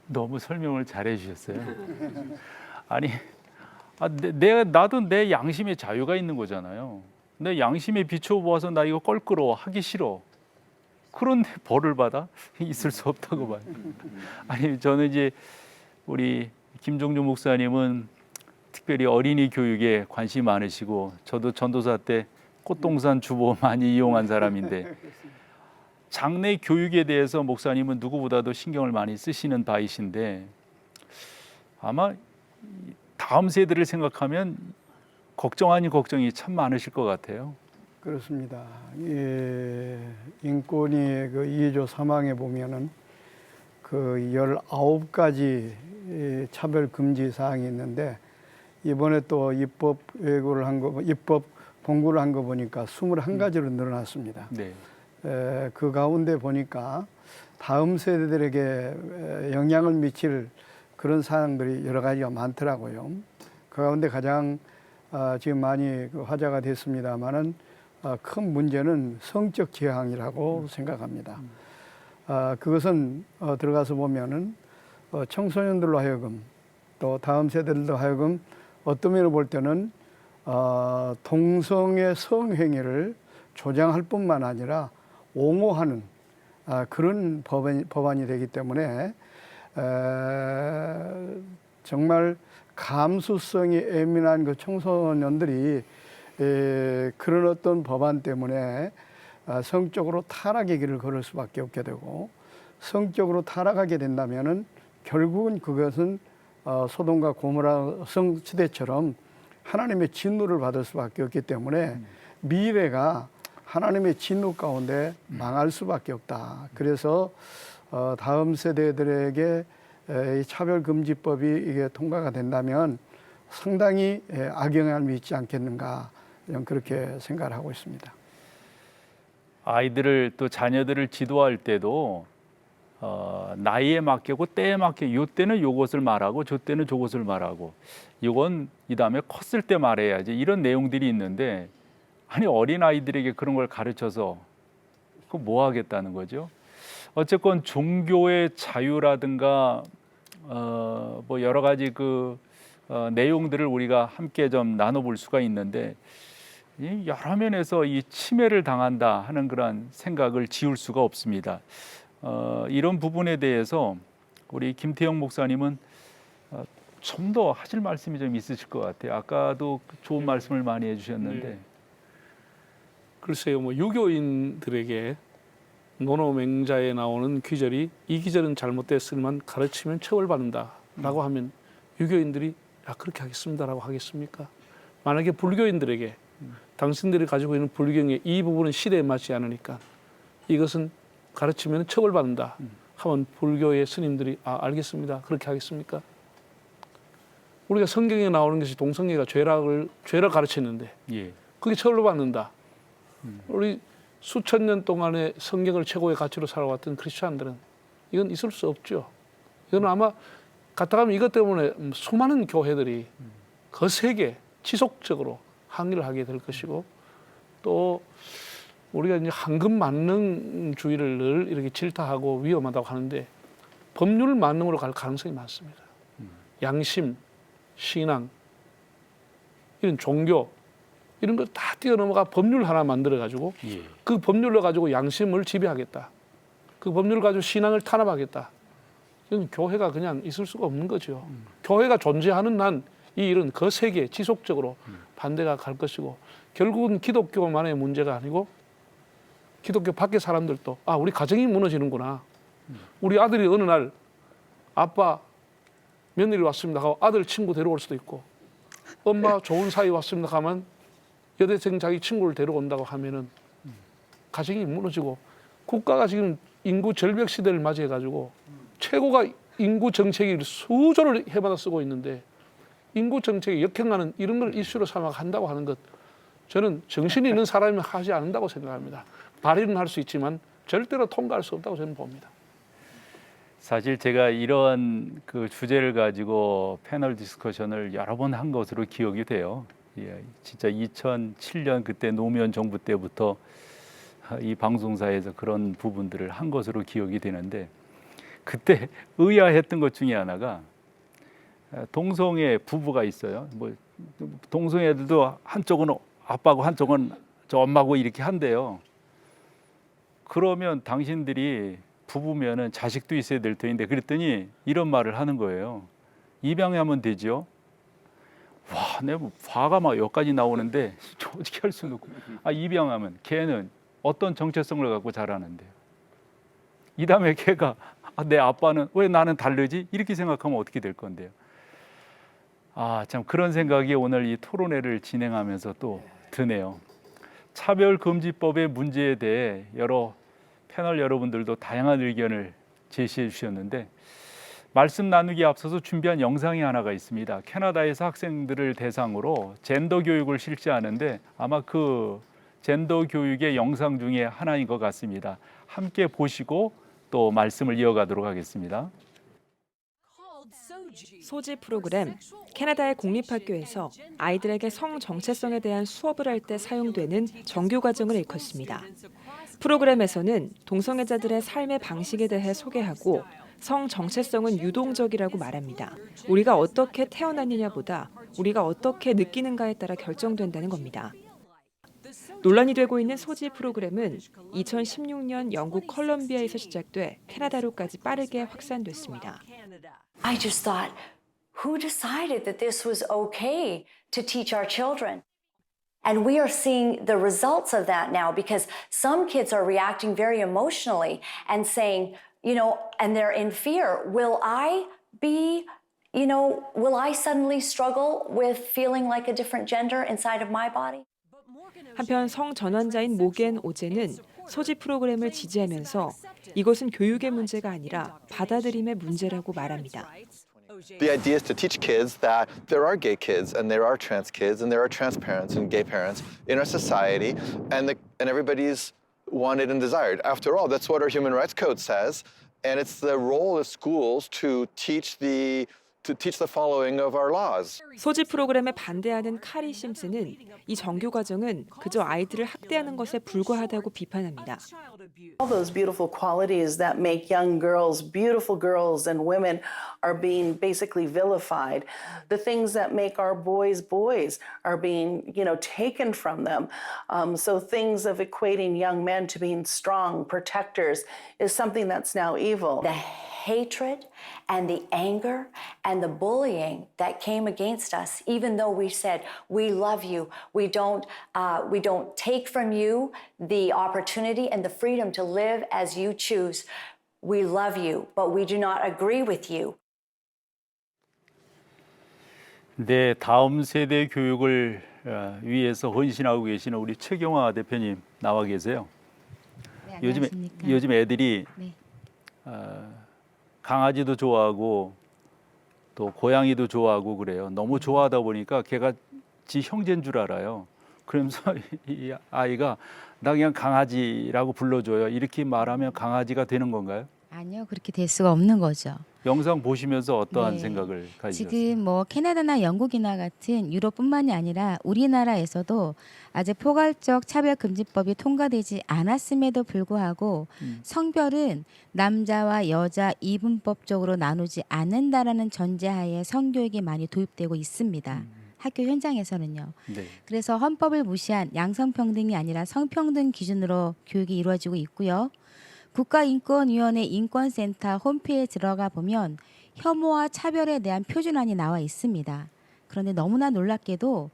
너무 설명을 잘해 주셨어요. 아니, 나도 내 양심의 자유가 있는 거잖아요. 내 양심에 비춰보아서 나 이거 껄끄러워 하기 싫어. 그런데 벌을 받아? 있을 수 없다고 봐요. 아니 저는 이제 우리 김종주 목사님은 특별히 어린이 교육에 관심이 많으시고 저도 전도사 때 꽃동산 주보 많이 이용한 사람인데 장래 교육에 대해서 목사님은 누구보다도 신경을 많이 쓰시는 바이신데 아마 다음 세대를 생각하면 걱정 아닌 걱정이 참 많으실 것 같아요. 그렇습니다. 예, 인권위 그 2조 3항에 보면은 그 19가지 차별 금지 사항이 있는데 이번에 또 입법 공고를 한 거 보니까 21가지로 늘어났습니다. 네. 그 가운데 보니까 다음 세대들에게 영향을 미칠 그런 사항들이 여러 가지가 많더라고요. 그 가운데 가장 지금 많이 화제가 됐습니다만은 큰 문제는 성적 지향이라고 생각합니다. 그것은 들어가서 보면은 청소년들로 하여금 또 다음 세대들도 하여금 어떤 면으로 볼 때는 동성애 성행위를 조장할 뿐만 아니라 옹호하는 그런 법안이 되기 때문에 정말 감수성이 예민한 그 청소년들이 그런 어떤 법안 때문에 성적으로 타락의 길을 걸을 수밖에 없게 되고 성적으로 타락하게 된다면은 결국은 그것은 소돔과 고모라 성시대처럼 하나님의 진노를 받을 수밖에 없기 때문에 미래가 하나님의 진노 가운데 망할 수밖에 없다. 그래서 다음 세대들에게 이 차별금지법이 이게 통과가 된다면 상당히 악영향을 미치지 않겠는가 저는 그렇게 생각을 하고 있습니다. 아이들을 또 자녀들을 지도할 때도 나이에 맞게고 때에 맞게 요 때는 요것을 말하고 저 때는 저것을 말하고 이건 이 다음에 컸을 때 말해야지 이런 내용들이 있는데 아니 어린 아이들에게 그런 걸 가르쳐서 그 뭐 하겠다는 거죠? 어쨌건 종교의 자유라든가 뭐 여러 가지 그 내용들을 우리가 함께 좀 나눠볼 수가 있는데 여러 면에서 이 침해를 당한다 하는 그런 생각을 지울 수가 없습니다. 이런 부분에 대해서 우리 김태형 목사님은 좀 더 하실 말씀이 좀 있으실 것 같아요. 아까도 좋은 말씀을 많이 해주셨는데. 네. 글쎄요, 뭐 유교인들에게 논어맹자에 나오는 귀절이 이 귀절은 잘못됐으면 가르치면 처벌받는다라고 하면 유교인들이 그렇게 하겠습니다라고 하겠습니까? 만약에 불교인들에게 당신들이 가지고 있는 불경의 이 부분은 시대에 맞지 않으니까 이것은 가르치면 처벌받는다 하면 불교의 스님들이 알겠습니다 그렇게 하겠습니까? 우리가 성경에 나오는 것이 동성애가 죄를 가르쳤는데 그게 처벌받는다. 우리 수천 년 동안의 성경을 최고의 가치로 살아왔던 크리스찬들은 이건 있을 수 없죠. 이건 아마 갔다 가면 이것 때문에 수많은 교회들이 거세게 지속적으로 항의를 하게 될 것이고 또 우리가 이제 황금 만능주의를 늘 이렇게 질타하고 위험하다고 하는데 법률 만능으로 갈 가능성이 많습니다. 양심, 신앙, 이런 종교 이런 걸 다 뛰어넘어가 법률 하나 만들어 가지고 그 법률로 가지고 양심을 지배하겠다. 그 법률을 가지고 신앙을 탄압하겠다. 이건 교회가 그냥 있을 수가 없는 거죠. 교회가 존재하는 한 이 일은 거세게 지속적으로 반대가 갈 것이고 결국은 기독교만의 문제가 아니고 기독교 밖의 사람들도 우리 가정이 무너지는구나. 우리 아들이 어느 날 아빠 며느리 왔습니다 하고 아들 친구 데려올 수도 있고 엄마 좋은 사이 왔습니다 하면 여대생 자기 친구를 데려온다고 하면은 가정이 무너지고 국가가 지금 인구 절벽 시대를 맞이해가지고 최고가 인구 정책이 수조를 해마다 쓰고 있는데 인구 정책에 역행하는 이런 걸 이슈로 삼아 한다고 하는 것 저는 정신이 있는 사람이 하지 않는다고 생각합니다. 발의는 할 수 있지만 절대로 통과할 수 없다고 저는 봅니다. 사실 제가 이런 그 주제를 가지고 패널 디스커션을 여러 번 한 것으로 기억이 돼요. 진짜 2007년 그때 노무현 정부 때부터 이 방송사에서 그런 부분들을 한 것으로 기억이 되는데 그때 의아했던 것 중에 하나가 동성애 부부가 있어요. 뭐 동성애들도 한쪽은 아빠고 한쪽은 저 엄마고 이렇게 한대요. 그러면 당신들이 부부면은 자식도 있어야 될 텐데 그랬더니 이런 말을 하는 거예요. 입양하면 되죠. 와, 내가 뭐 화가 막 여기까지 나오는데 어떻게 할 수는 없고. 입양하면 걔는 어떤 정체성을 갖고 자라는데요. 이 다음에 걔가 내 아빠는 왜 나는 다르지? 이렇게 생각하면 어떻게 될 건데요. 참 그런 생각이 오늘 이 토론회를 진행하면서 또 드네요. 차별금지법의 문제에 대해 여러 패널 여러분들도 다양한 의견을 제시해 주셨는데 말씀 나누기에 앞서서 준비한 영상이 하나가 있습니다. 캐나다에서 학생들을 대상으로 젠더 교육을 실시하는데 아마 그 젠더 교육의 영상 중에 하나인 것 같습니다. 함께 보시고 또 말씀을 이어가도록 하겠습니다. 소지 프로그램 캐나다의 공립학교에서 아이들에게 성 정체성에 대한 수업을 할 때 사용되는 정규 과정을 일컫습니다. 프로그램에서는 동성애자들의 삶의 방식에 대해 소개하고 성 정체성은 유동적이라고 말합니다. 우리가 어떻게 태어났느냐보다 우리가 어떻게 느끼는가에 따라 결정된다는 겁니다. 논란이 되고 있는 소지 프로그램은 2016년 영국 컬럼비아에서 시작돼 캐나다로까지 빠르게 확산됐습니다. I just thought, who decided that this was okay to teach our children? And we are seeing the results of that now because some kids are reacting very emotionally and saying, and they're in fear. Will I suddenly struggle with feeling like a different gender inside of my body? 한편 성전환자인 모겐 오제는 소지 프로그램을 지지하면서 이것은 교육의 문제가 아니라 받아들임의 문제라고 말합니다. The idea is to teach kids that there are gay kids and there are trans kids and there are trans parents and gay parents in our society, and everybody's wanted and desired. After all, that's what our Human Rights Code says, and it's the role of schools to teach the following of our laws. 소지 프로그램에 반대하는 카리 심스는 이 정규 과정은 그저 아이들을 학대하는 것에 불과하다고 비판합니다. All those beautiful qualities that make young girls beautiful girls and women are being basically vilified. The things that make our boys boys are being, taken from them. So things of equating young men to being strong protectors is something that's now evil. The hatred and the anger and the bullying that came against us, even though we said, we love you, we don't take from you the opportunity and the freedom to live as you choose. We love you, but we do not agree with you. 네, 다음 세대 교육을 위해서 헌신하고 계시는 우리 최경화 대표님 나와 계세요. 네, 요즘 애들이 네. 강아지도 좋아하고 또 고양이도 좋아하고 그래요. 너무 좋아하다 보니까 걔가 지 형제인 줄 알아요. 그러면서 이 아이가 나 그냥 강아지라고 불러줘요. 이렇게 말하면 강아지가 되는 건가요? 아니요, 그렇게 될 수가 없는 거죠. 영상 보시면서 어떠한 네. 생각을 가지셨어요? 지금 뭐 캐나다나 영국이나 같은 유럽뿐만이 아니라 우리나라에서도 아직 포괄적 차별금지법이 통과되지 않았음에도 불구하고 성별은 남자와 여자 이분법적으로 나누지 않는다라는 전제하에 성교육이 많이 도입되고 있습니다. 학교 현장에서는요. 네. 그래서 헌법을 무시한 양성평등이 아니라 성평등 기준으로 교육이 이루어지고 있고요. 국가인권위원회 인권센터 홈페이지에 들어가 보면 혐오와 차별에 대한 표준안이 나와 있습니다. 그런데 너무나 놀랍게도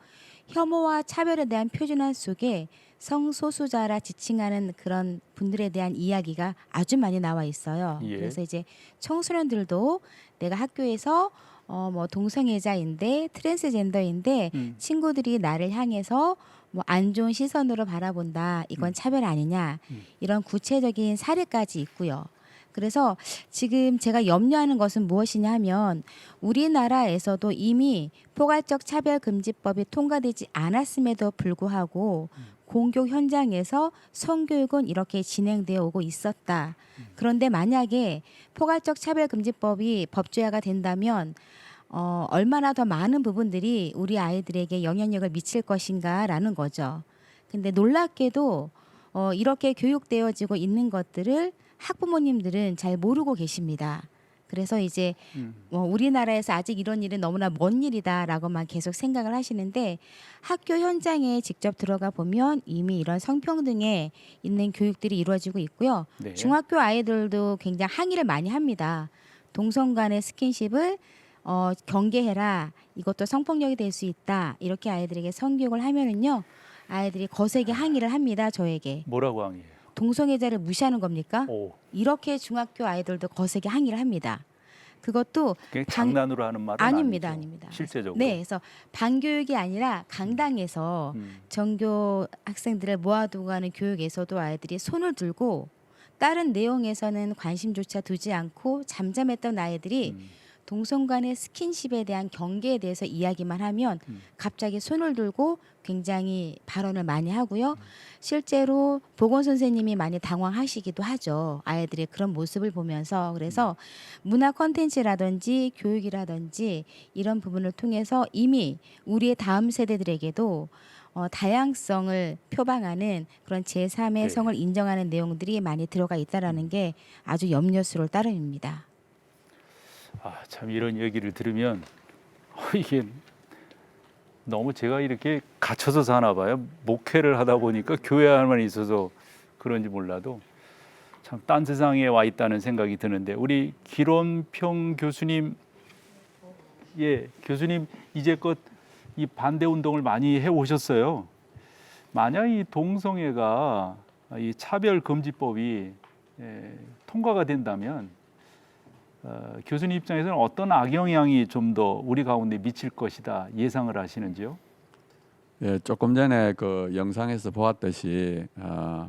혐오와 차별에 대한 표준안 속에 성소수자라 지칭하는 그런 분들에 대한 이야기가 아주 많이 나와 있어요. 예. 그래서 이제 청소년들도 내가 학교에서 뭐 동성애자인데 트랜스젠더인데 친구들이 나를 향해서 뭐 안 좋은 시선으로 바라본다. 이건 차별 아니냐. 이런 구체적인 사례까지 있고요. 그래서 지금 제가 염려하는 것은 무엇이냐 하면 우리나라에서도 이미 포괄적 차별금지법이 통과되지 않았음에도 불구하고 공교 현장에서 성교육은 이렇게 진행되어 오고 있었다. 그런데 만약에 포괄적 차별금지법이 법제화가 된다면 얼마나 더 많은 부분들이 우리 아이들에게 영향력을 미칠 것인가라는 거죠. 근데 놀랍게도 이렇게 교육되어지고 있는 것들을 학부모님들은 잘 모르고 계십니다. 그래서 이제 우리나라에서 아직 이런 일은 너무나 먼 일이다라고만 계속 생각을 하시는데 학교 현장에 직접 들어가 보면 이미 이런 성평등에 있는 교육들이 이루어지고 있고요. 네. 중학교 아이들도 굉장히 항의를 많이 합니다. 동성 간의 스킨십을 경계해라. 이것도 성폭력이 될 수 있다. 이렇게 아이들에게 성교육을 하면은요. 아이들이 거세게 항의를 합니다. 저에게. 뭐라고 항의해요? 동성애자를 무시하는 겁니까? 오. 이렇게 중학교 아이들도 거세게 항의를 합니다. 그것도 그게 장난으로 하는 말은 아닙니다. 아니죠. 아닙니다. 실제적으로. 네, 그래서 반교육이 아니라 강당에서 전교 학생들을 모아두고 가는 교육에서도 아이들이 손을 들고 다른 내용에서는 관심조차 두지 않고 잠잠했던 아이들이 동성 간의 스킨십에 대한 경계에 대해서 이야기만 하면 갑자기 손을 들고 굉장히 발언을 많이 하고요. 실제로 보건 선생님이 많이 당황하시기도 하죠. 아이들의 그런 모습을 보면서. 그래서 문화 콘텐츠라든지 교육이라든지 이런 부분을 통해서 이미 우리의 다음 세대들에게도 다양성을 표방하는 그런 제3의 네. 성을 인정하는 내용들이 많이 들어가 있다라는 게 아주 염려스러울 따름입니다. 참 이런 얘기를 들으면 이게 너무 제가 이렇게 갇혀서 사나 봐요. 목회를 하다 보니까 교회 안만 있어서 그런지 몰라도 참 딴 세상에 와 있다는 생각이 드는데 우리 기론평 교수님, 교수님 이제껏 이 반대 운동을 많이 해 오셨어요. 만약 이 동성애가 이 차별금지법이 통과가 된다면 교수님 입장에서는 어떤 악영향이 좀 더 우리 가운데 미칠 것이다 예상을 하시는지요? 예, 조금 전에 그 영상에서 보았듯이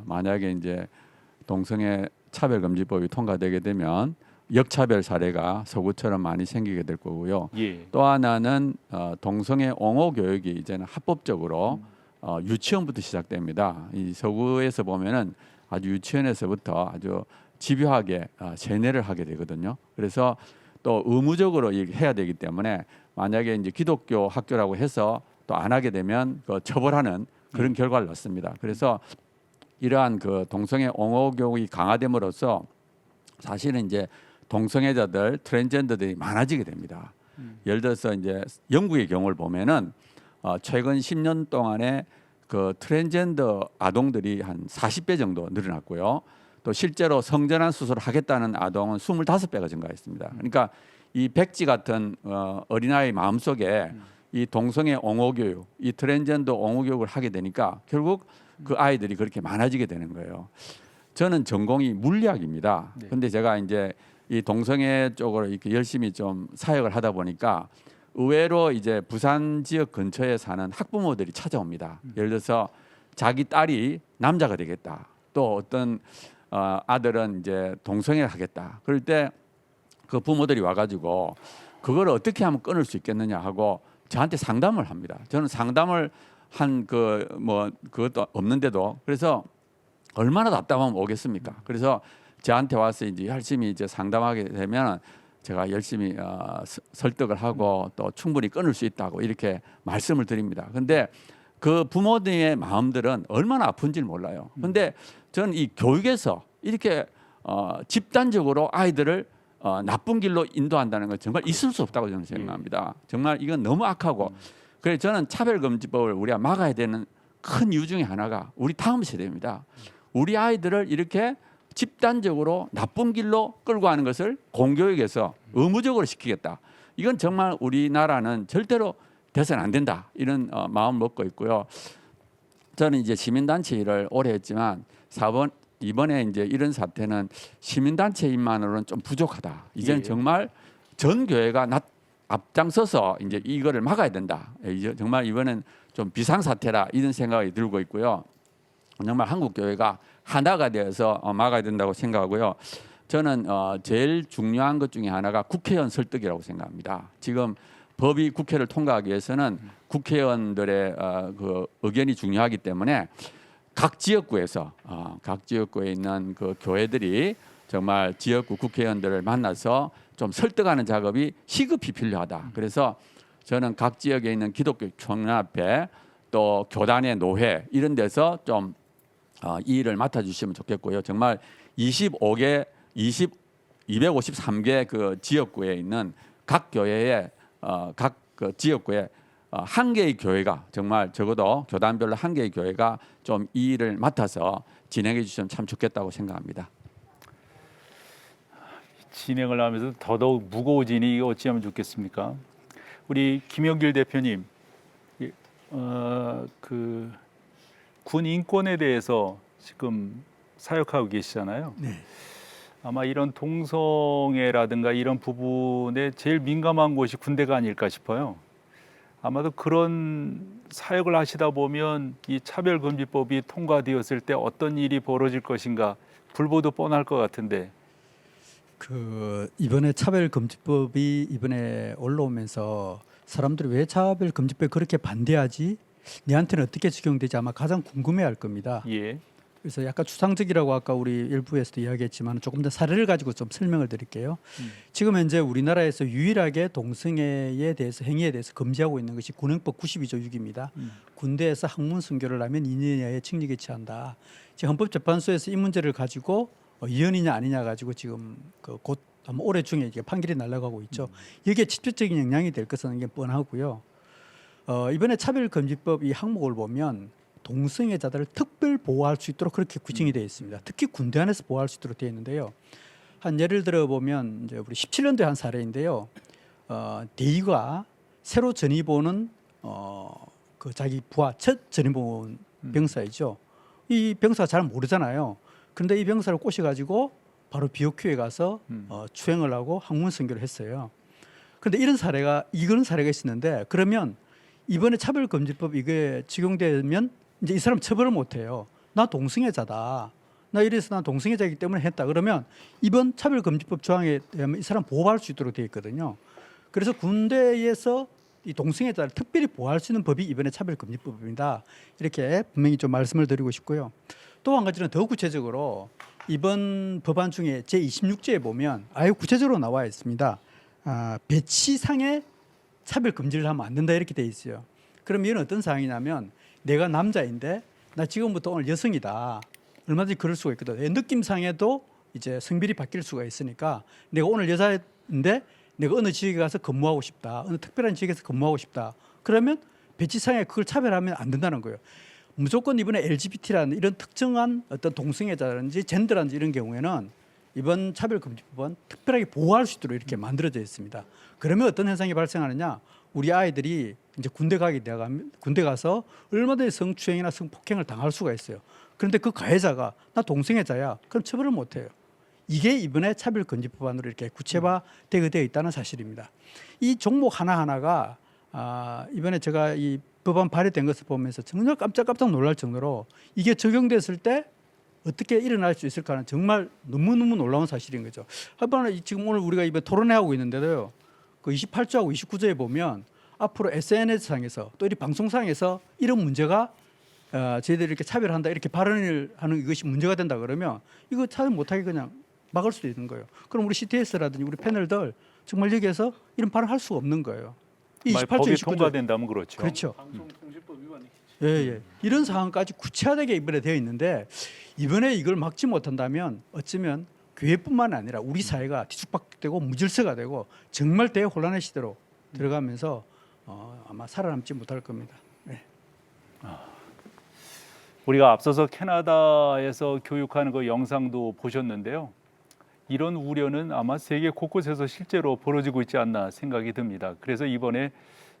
만약에 이제 동성애 차별금지법이 통과되게 되면 역차별 사례가 서구처럼 많이 생기게 될 거고요. 예. 또 하나는 동성애 옹호 교육이 이제는 합법적으로 유치원부터 시작됩니다. 이 서구에서 보면은 아주 유치원에서부터 아주 집요하게 세뇌를 하게 되거든요. 그래서 또 의무적으로 해야 되기 때문에 만약에 이제 기독교 학교라고 해서 또 안 하게 되면 그 처벌하는 그런 결과를 낳습니다. 그래서 이러한 그 동성애 옹호 교육이 강화됨으로써 사실은 이제 동성애자들, 트랜스젠더들이 많아지게 됩니다. 예를 들어서 이제 영국의 경우를 보면은 최근 10년 동안에 그 트랜스젠더 아동들이 한 40배 정도 늘어났고요. 또 실제로 성전환 수술을 하겠다는 아동은 25배가 증가했습니다. 그러니까 이 백지 같은 어린아이 마음속에 이 동성애 옹호 교육, 이 트랜스젠더 옹호 교육을 하게 되니까 결국 그 아이들이 그렇게 많아지게 되는 거예요. 저는 전공이 물리학입니다. 근데 제가 이제 이 동성애 쪽으로 이렇게 열심히 좀 사역을 하다 보니까 의외로 이제 부산 지역 근처에 사는 학부모들이 찾아옵니다. 예를 들어서 자기 딸이 남자가 되겠다. 또 어떤 아들은 이제 동성애를 하겠다. 그럴 때 그 부모들이 와가지고 그걸 어떻게 하면 끊을 수 있겠느냐 하고 저한테 상담을 합니다. 저는 상담을 한 그것도 없는데도 그래서 얼마나 답답하면 오겠습니까? 그래서 저한테 와서 이제 열심히 이제 상담하게 되면 제가 열심히 설득을 하고 또 충분히 끊을 수 있다고 이렇게 말씀을 드립니다. 근데 그 부모님의 마음들은 얼마나 아픈지를 몰라요. 근데 저는 이 교육에서 이렇게 집단적으로 아이들을 나쁜 길로 인도한다는 건 정말 있을 수 없다고 저는 생각합니다. 정말 이건 너무 악하고 그래서 저는 차별금지법을 우리가 막아야 되는 큰 이유 중에 하나가 우리 다음 세대입니다. 우리 아이들을 이렇게 집단적으로 나쁜 길로 끌고 가는 것을 공교육에서 의무적으로 시키겠다. 이건 정말 우리나라는 절대로 돼서는 안 된다. 이런 마음을 먹고 있고요. 저는 이제 시민단체 일을 오래 했지만 이번에 이제 이런 사태는 시민단체 일만으로는 좀 부족하다. 이제는 정말 전 교회가 앞장서서 이제 이거를 막아야 된다. 정말 이번엔 좀 비상사태라 이런 생각이 들고 있고요. 정말 한국 교회가 하나가 되어서 막아야 된다고 생각하고요. 저는 제일 중요한 것 중에 하나가 국회의원 설득이라고 생각합니다. 지금 법이 국회를 통과하기 위해서는 국회의원들의 그 의견이 중요하기 때문에 각 지역구에서 각 지역구에 있는 그 교회들이 정말 지역구 국회의원들을 만나서 좀 설득하는 작업이 시급히 필요하다. 그래서 저는 각 지역에 있는 기독교 총연합회 또 교단의 노회 이런 데서 좀 이 일을 맡아주시면 좋겠고요. 정말 253개 그 지역구에 있는 각 교회의 각 그 지역구에 한 개의 교회가 정말 적어도 교단별로 한 개의 교회가 좀 이 일을 맡아서 진행해 주시면 참 좋겠다고 생각합니다. 진행을 하면서 더더욱 무거워지니 이거 어찌하면 좋겠습니까? 우리 김영길 대표님, 그 군 인권에 대해서 지금 사역하고 계시잖아요. 네. 아마 이런 동성애라든가 이런 부분에 제일 민감한 곳이 군대가 아닐까 싶어요. 아마도 그런 사역을 하시다 보면 이 차별금지법이 통과되었을 때 어떤 일이 벌어질 것인가 불보듯 뻔할 것 같은데. 이번에 차별금지법이 이번에 올라오면서 사람들이 왜 차별금지법에 그렇게 반대하지? 내한테는 어떻게 적용되지? 아마 가장 궁금해할 겁니다. 예. 그래서 약간 추상적이라고 아까 우리 일부에서도 이야기했지만 조금 더 사례를 가지고 좀 설명을 드릴게요. 지금 현재 우리나라에서 유일하게 동성애에 대해서 행위에 대해서 금지하고 있는 것이 군행법 92조 6입니다. 군대에서 학문 순교를 하면 2년 이하의 징역에 처한다. 지금 헌법재판소에서 이 문제를 가지고 이연이냐 아니냐 가지고 지금 곧 아마 올해 중에 이게 판결이 날아가고 있죠. 여기에 직접적인 영향이 될 것은 이게 뻔하고요. 이번에 차별금지법 이 항목을 보면 동성애자들을 특별 보호할 수 있도록 그렇게 규정이 되어 있습니다. 특히 군대 안에서 보호할 수 있도록 되어 있는데요. 한 예를 들어 보면 이제 우리 17년도에 한 사례인데요. 대위가 새로 전입 오는 그 자기 부하 첫 전입 온 병사이죠. 이 병사가 잘 모르잖아요. 그런데 이 병사를 꼬셔가지고 바로 비옥교에 가서 추행을 하고 학문 선교를 했어요. 그런데 이런 사례가 있었는데 그러면 이번에 차별금지법 이게 적용되면 이제 이 사람 처벌을 못 해요. 나 동성애자다. 나 이래서 난 동성애자이기 때문에 했다. 그러면 이번 차별금지법 조항에 의하면 이 사람 보호할 수 있도록 되어 있거든요. 그래서 군대에서 이 동성애자를 특별히 보호할 수 있는 법이 이번에 차별금지법입니다. 이렇게 분명히 좀 말씀을 드리고 싶고요. 또 한 가지는 더 구체적으로 이번 법안 중에 제26조에 보면 아예 구체적으로 나와 있습니다. 배치상의 차별금지를 하면 안 된다 이렇게 돼 있어요. 그럼 이건 어떤 상황이냐면 내가 남자인데 나 지금부터 오늘 여성이다. 얼마든지 그럴 수가 있거든. 느낌상에도 이제 성별이 바뀔 수가 있으니까 내가 오늘 여자인데 내가 어느 지역에 가서 근무하고 싶다. 어느 특별한 지역에서 근무하고 싶다. 그러면 배치상에 그걸 차별하면 안 된다는 거예요. 무조건 이번에 LGBT라는 이런 특정한 어떤 동성애자라든지 젠더라든지 이런 경우에는 이번 차별금지법은 특별하게 보호할 수 있도록 이렇게 만들어져 있습니다. 그러면 어떤 현상이 발생하느냐? 우리 아이들이 이제 군대 가서 얼마든지 성추행이나 성폭행을 당할 수가 있어요. 그런데 그 가해자가 나 동성애자야. 그럼 처벌을 못 해요. 이게 이번에 차별금지법안으로 이렇게 구체화되어 있다는 사실입니다. 이 종목 하나하나가 이번에 제가 이 법안 발의된 것을 보면서 정말 깜짝 놀랄 정도로 이게 적용됐을 때 어떻게 일어날 수 있을까는 정말 너무너무 놀라운 사실인 거죠. 한번 지금 오늘 우리가 이번 토론회하고 있는데도요. 그 28조하고 29조에 보면 앞으로 SNS상에서 또 이 방송상에서 이런 문제가 저희들이 이렇게 차별한다 이렇게 발언을 하는 이것이 문제가 된다 그러면 이거 차별 못하게 그냥 막을 수도 있는 거예요. 그럼 우리 CTS라든지 우리 패널들 정말 여기에서 이런 발언할 수가 없는 거예요. 28조, 법이 29조. 통과된다면 그렇죠. 그렇죠. 방송통신법 위반이겠죠. 예. 이런 상황까지 구체화되게 이번에 되어 있는데 이번에 이걸 막지 못한다면 어쩌면 교회뿐만 아니라 우리 사회가 뒤죽박죽되고 무질서가 되고 정말 대혼란의 시대로 들어가면서 아마 살아남지 못할 겁니다. 네. 우리가 앞서서 캐나다에서 교육하는 그 영상도 보셨는데요. 이런 우려는 아마 세계 곳곳에서 실제로 벌어지고 있지 않나 생각이 듭니다. 그래서 이번에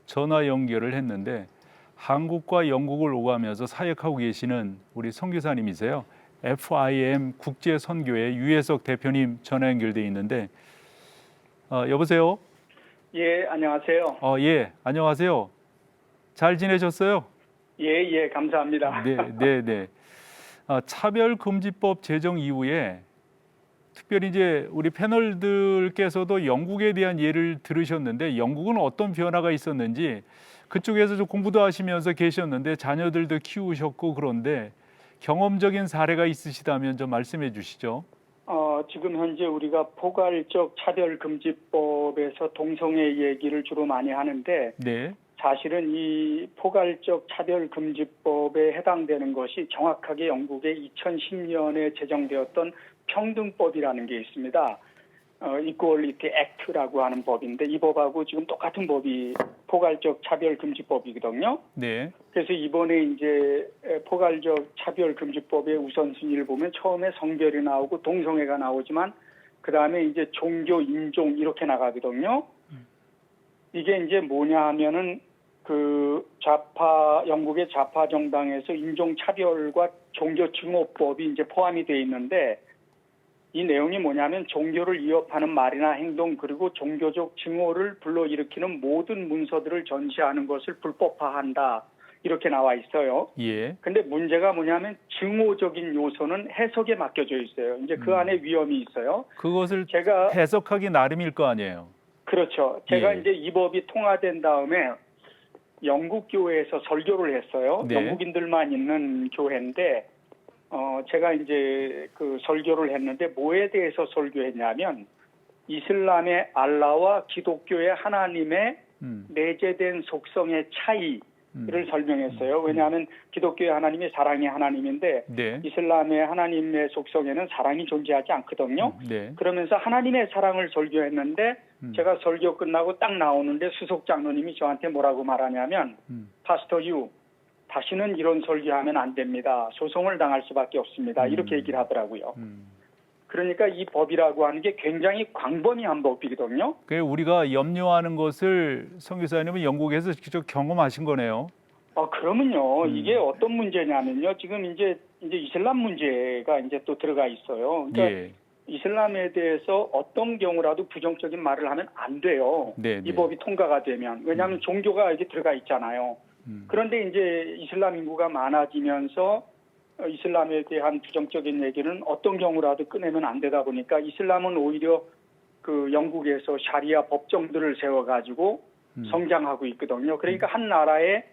전화 연결을 했는데 한국과 영국을 오가면서 사역하고 계시는 우리 선교사님이세요. FIM 국제선교회 유혜석 대표님 전화 연결돼 있는데 여보세요? 예, 안녕하세요. 예, 안녕하세요. 잘 지내셨어요? 예, 감사합니다. 네. 차별금지법 제정 이후에 특별히 이제 우리 패널들께서도 영국에 대한 예를 들으셨는데 영국은 어떤 변화가 있었는지 그쪽에서 좀 공부도 하시면서 계셨는데 자녀들도 키우셨고 그런데 경험적인 사례가 있으시다면 좀 말씀해 주시죠. 지금 현재 우리가 포괄적 차별금지법에서 동성애 얘기를 주로 많이 하는데 네. 사실은 이 포괄적 차별금지법에 해당되는 것이 정확하게 영국의 2010년에 제정되었던 평등법이라는 게 있습니다. Equality Act라고 하는 법인데 이 법하고 지금 똑같은 법이 포괄적 차별금지법이거든요. 네. 그래서 이번에 이제 포괄적 차별금지법의 우선순위를 보면 처음에 성별이 나오고 동성애가 나오지만 그 다음에 이제 종교, 인종 이렇게 나가거든요. 이게 이제 뭐냐 하면은 그 영국의 좌파 정당에서 인종차별과 종교증오법이 이제 포함이 돼 있는데 이 내용이 뭐냐면 종교를 위협하는 말이나 행동 그리고 종교적 증오를 불러일으키는 모든 문서들을 전시하는 것을 불법화한다. 이렇게 나와 있어요. 예. 근데 문제가 뭐냐면 증오적인 요소는 해석에 맡겨져 있어요. 이제 그 안에 위험이 있어요. 그것을 제가 해석하기 나름일 거 아니에요. 그렇죠. 제가 이제 이 법이 통과된 다음에 영국 교회에서 설교를 했어요. 네. 영국인들만 있는 교회인데 제가 이제 그 설교를 했는데 뭐에 대해서 설교했냐면 이슬람의 알라와 기독교의 하나님의 내재된 속성의 차이를 설명했어요. 왜냐하면 기독교의 하나님이 사랑의 하나님인데 네. 이슬람의 하나님의 속성에는 사랑이 존재하지 않거든요. 네. 그러면서 하나님의 사랑을 설교했는데 제가 설교 끝나고 딱 나오는데 수석 장로님이 저한테 뭐라고 말하냐면 파스터 유 다시는 이런 설교하면 안 됩니다. 소송을 당할 수밖에 없습니다. 이렇게 얘기를 하더라고요. 그러니까 이 법이라고 하는 게 굉장히 광범위한 법이거든요. 우리가 염려하는 것을 선교사님은 영국에서 직접 경험하신 거네요. 그러면요. 이게 어떤 문제냐면요. 지금 이제 이슬람 문제가 이제 또 들어가 있어요. 그러니까 예. 이슬람에 대해서 어떤 경우라도 부정적인 말을 하면 안 돼요. 네, 이 법이 통과가 되면. 왜냐하면 종교가 여기 들어가 있잖아요. 그런데 이제 이슬람 인구가 많아지면서 이슬람에 대한 부정적인 얘기는 어떤 경우라도 꺼내면 안 되다 보니까 이슬람은 오히려 그 영국에서 샤리아 법정들을 세워가지고 성장하고 있거든요. 그러니까 한 나라의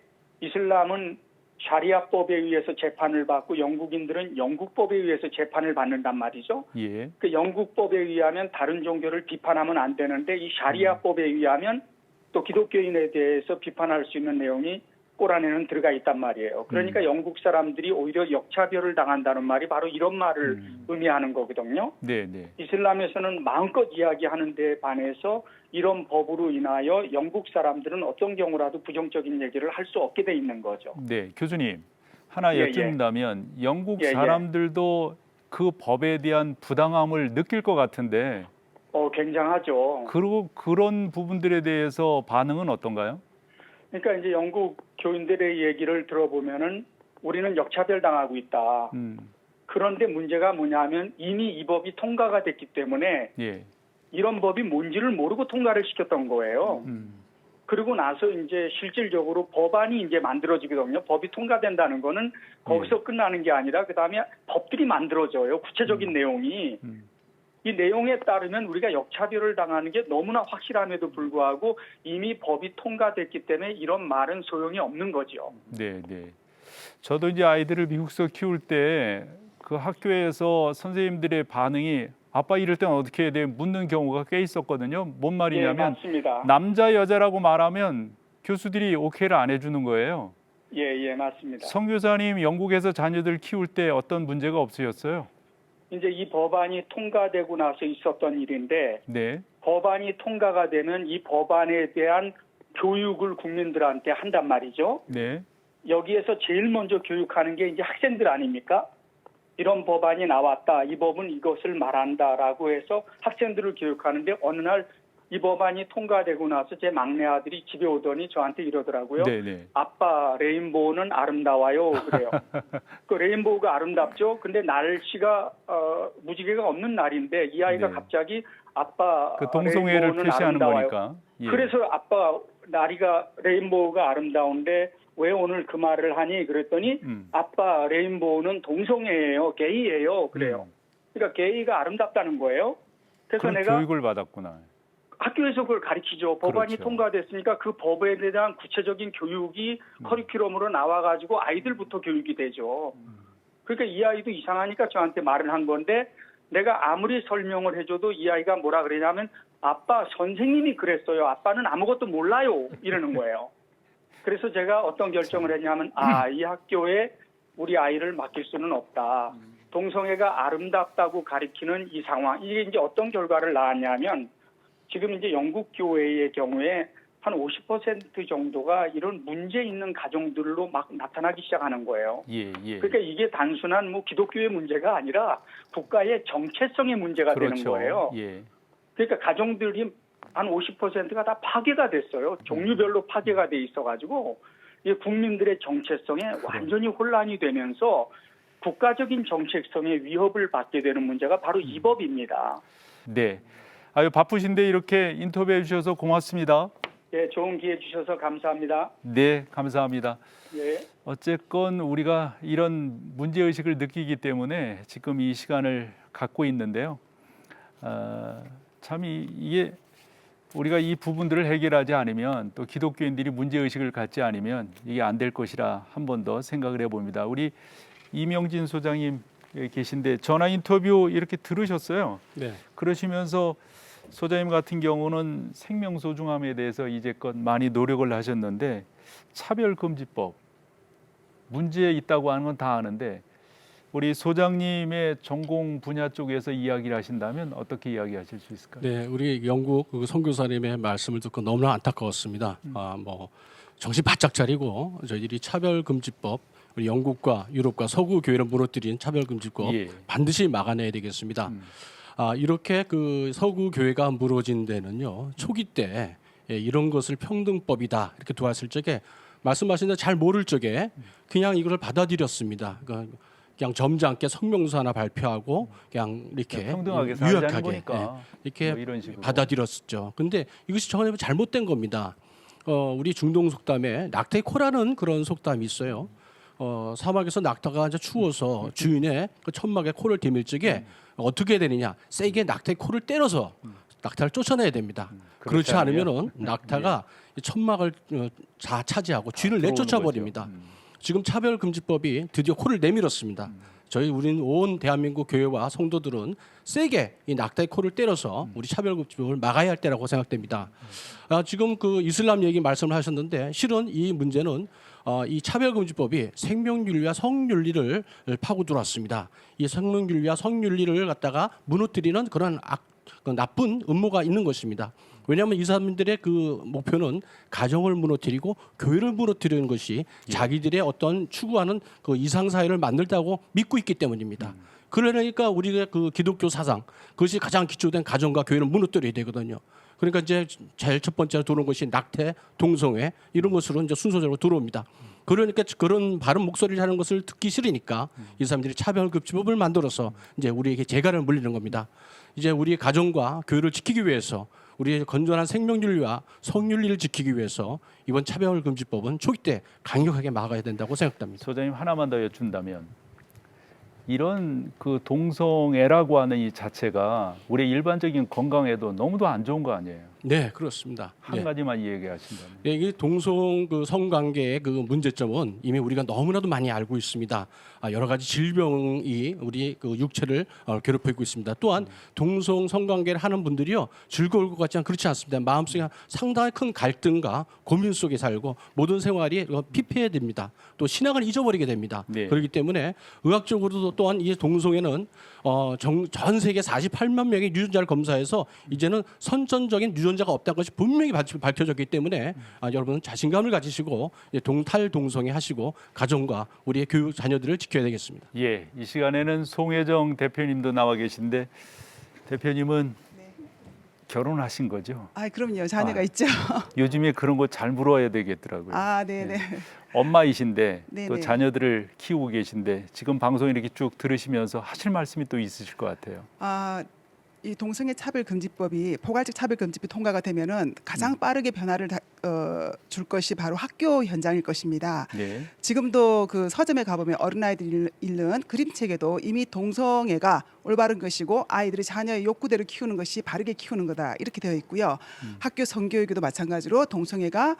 이슬람은 샤리아법에 의해서 재판을 받고 영국인들은 영국법에 의해서 재판을 받는단 말이죠. 예. 그 영국법에 의하면 다른 종교를 비판하면 안 되는데 이 샤리아법에 의하면 또 기독교인에 대해서 비판할 수 있는 내용이 꼬란에는 들어가 있단 말이에요. 그러니까 영국 사람들이 오히려 역차별을 당한다는 말이 바로 이런 말을 의미하는 거거든요. 네, 네. 이슬람에서는 마음껏 이야기하는 데 반해서 이런 법으로 인하여 영국 사람들은 어떤 경우라도 부정적인 얘기를 할 수 없게 돼 있는 거죠. 네, 교수님 하나 예, 여쭙는다면 영국 예, 예. 사람들도 그 법에 대한 부당함을 느낄 것 같은데 굉장하죠. 그리고 그런 부분들에 대해서 반응은 어떤가요? 그러니까 이제 영국 교인들의 얘기를 들어보면은 우리는 역차별 당하고 있다. 그런데 문제가 뭐냐면 이미 이 법이 통과가 됐기 때문에 예. 이런 법이 뭔지를 모르고 통과를 시켰던 거예요. 그리고 나서 이제 실질적으로 법안이 이제 만들어지거든요. 법이 통과된다는 거는 거기서 끝나는 게 아니라 그다음에 법들이 만들어져요. 구체적인 내용이. 이 내용에 따르면 우리가 역차별을 당하는 게 너무나 확실함에도 불구하고 이미 법이 통과됐기 때문에 이런 말은 소용이 없는 거죠. 네, 네. 저도 이제 아이들을 미국에서 키울 때 그 학교에서 선생님들의 반응이 아빠 이럴 때는 어떻게 해야 돼? 묻는 경우가 꽤 있었거든요. 뭔 말이냐면 네, 맞습니다. 남자 여자라고 말하면 교수들이 오케이를 안 해주는 거예요. 예, 맞습니다. 선교사님 영국에서 자녀들 키울 때 어떤 문제가 없으셨어요? 이제 이 법안이 통과되고 나서 있었던 일인데 네. 법안이 통과가 되면 이 법안에 대한 교육을 국민들한테 한단 말이죠. 네. 여기에서 제일 먼저 교육하는 게 이제 학생들 아닙니까? 이런 법안이 나왔다. 이 법은 이것을 말한다라고 해서 학생들을 교육하는데 어느 날 이 법안이 통과되고 나서 제 막내 아들이 집에 오더니 저한테 이러더라고요. 네네. 아빠 레인보우는 아름다워요. 그래요. 그 레인보우가 아름답죠. 근데 날씨가 무지개가 없는 날인데 이 아이가 네. 갑자기 아빠 그 동성애를 레인보우는 표시하는 아름다워요. 거니까. 예. 그래서 아빠 레인보우가 아름다운데 왜 오늘 그 말을 하니? 그랬더니 아빠 레인보우는 동성애예요. 게이예요. 그래요. 그러니까 게이가 아름답다는 거예요. 그래서 그런 내가 교육을 받았구나. 학교에서 그걸 가르치죠. 법안이 그렇죠. 통과됐으니까 그 법에 대한 구체적인 교육이 커리큘럼으로 나와가지고 아이들부터 교육이 되죠. 그러니까 이 아이도 이상하니까 저한테 말을 한 건데 내가 아무리 설명을 해줘도 이 아이가 뭐라 그러냐면 아빠 선생님이 그랬어요. 아빠는 아무것도 몰라요. 이러는 거예요. 그래서 제가 어떤 결정을 했냐면 이 학교에 우리 아이를 맡길 수는 없다. 동성애가 아름답다고 가리키는 이 상황. 이게 이제 어떤 결과를 낳았냐면 지금 이제 영국 교회의 경우에 한 50% 정도가 이런 문제 있는 가정들로 막 나타나기 시작하는 거예요. 예. 그러니까 이게 단순한 뭐 기독교의 문제가 아니라 국가의 정체성의 문제가 그렇죠. 되는 거예요. 예. 그러니까 가정들이 한 50%가 다 파괴가 됐어요. 종류별로 파괴가 돼 있어가지고 이 국민들의 정체성에 완전히 혼란이 되면서 국가적인 정체성의 위협을 받게 되는 문제가 바로 이 법입니다. 네. 아유 바쁘신데 이렇게 인터뷰해 주셔서 고맙습니다. 예, 좋은 기회 주셔서 감사합니다. 네, 감사합니다. 예. 어쨌건 우리가 이런 문제 의식을 느끼기 때문에 지금 이 시간을 갖고 있는데요. 참 이게 우리가 이 부분들을 해결하지 않으면 또 기독교인들이 문제 의식을 갖지 않으면 이게 안 될 것이라 한 번 더 생각을 해봅니다. 우리 이명진 소장님 계신데 전화 인터뷰 이렇게 들으셨어요. 네. 그러시면서 소장님 같은 경우는 생명 소중함에 대해서 이제껏 많이 노력을 하셨는데 차별금지법 문제 있다고 하는 건 다 아는데 우리 소장님의 전공 분야 쪽에서 이야기를 하신다면 어떻게 이야기하실 수 있을까요? 네, 우리 영국 선교사님의 말씀을 듣고 너무나 안타까웠습니다. 정신 바짝 차리고 저희들이 차별금지법 우리 영국과 유럽과 서구 교회를 무너뜨린 차별금지법 반드시 막아내야 되겠습니다. 이렇게 그 서구 교회가 무너진 데는요 초기 때 이런 것을 평등법이다 이렇게 두었을 적에 말씀하신 대로 잘 모를 적에 그냥 이걸 받아들였습니다. 그냥 점잖게 성명서 하나 발표하고 그냥 이렇게 평등하게 살자는 유약하게 거니까. 이렇게 뭐 이런 식으로. 받아들였었죠. 근데 이것이 전혀 잘못된 겁니다. 우리 중동 속담에 낙태코라는 그런 속담이 있어요. 사막에서 낙타가 이제 추워서 주인의 그 천막에 코를 디밀 적에 어떻게 해야 되느냐? 세게 낙타의 코를 때려서 낙타를 쫓아내야 됩니다. 그렇지 않으면은 낙타가 이 천막을 차지하고 주인을 내쫓아 버립니다. 지금 차별금지법이 드디어 코를 내밀었습니다. 우리는 온 대한민국 교회와 성도들은 세게 이 낙타의 코를 때려서 우리 차별금지법을 막아야 할 때라고 생각됩니다. 지금 그 이슬람 얘기 말씀을 하셨는데 실은 이 문제는 이 차별금지법이 생명윤리와 성윤리를 파고 들어왔습니다. 이 생명윤리와 성윤리를 갖다가 무너뜨리는 그런 나쁜 음모가 있는 것입니다. 왜냐하면 이 사람들의 그 목표는 가정을 무너뜨리고 교회를 무너뜨리는 것이 자기들의 어떤 추구하는 그 이상사회를 만들다고 믿고 있기 때문입니다. 그러니까 우리가 그 기독교 사상 그것이 가장 기초된 가정과 교회를 무너뜨려야 되거든요. 그러니까 이제 제일 첫 번째로 들어온 것이 낙태, 동성애 이런 것으로 이제 순서적으로 들어옵니다. 그러니까 그런 바른 목소리를 하는 것을 듣기 싫으니까 이 사람들이 차별금지법을 만들어서 이제 우리에게 재갈을 물리는 겁니다. 이제 우리의 가정과 교회를 지키기 위해서 우리의 건전한 생명윤리와 성윤리를 지키기 위해서 이번 차별금지법은 초기 때 강력하게 막아야 된다고 생각합니다. 소장님 하나만 더 여쭌다면 이런 그 동성애라고 하는 이 자체가 우리의 일반적인 건강에도 너무도 안 좋은 거 아니에요? 네, 그렇습니다. 한 가지만 얘기하신다면. 이게 동성 그 성관계의 그 문제점은 이미 우리가 너무나도 많이 알고 있습니다. 여러 가지 질병이 우리 그 육체를 괴롭히고 있습니다. 또한 동성 성관계를 하는 분들이요 즐거울 것 같지만 그렇지 않습니다. 마음속에 상당히 큰 갈등과 고민 속에 살고 모든 생활이 피폐해집니다. 또 신앙을 잊어버리게 됩니다. 그렇기 때문에 의학적으로도 또한 이 동성애는 전 세계 48만 명의 유전자를 검사해서 이제는 선천적인 유전자가 없다는 것이 분명히 밝혀졌기 때문에 여러분은 자신감을 가지시고 탈동성애 하시고 가정과 우리의 교육 자녀들을 지켜야 되겠습니다. 예, 이 시간에는 송혜정 대표님도 나와 계신데 대표님은 결혼하신 거죠? 그럼요. 자녀가 있죠. 요즘에 그런 거 잘 물어야 되겠더라고요. 네네. 엄마이신데 네네. 또 자녀들을 키우고 계신데 지금 방송 이렇게 쭉 들으시면서 하실 말씀이 또 있으실 것 같아요. 이 동성애 차별금지법이 포괄적 차별금지법이 통과가 되면은 가장 빠르게 변화를 줄 것이 바로 학교 현장일 것입니다. 네. 지금도 그 서점에 가보면 어린아이들이 읽는 그림책에도 이미 동성애가 올바른 것이고 아이들이 자녀의 욕구대로 키우는 것이 바르게 키우는 거다 이렇게 되어 있고요. 학교 성교육에도 마찬가지로 동성애가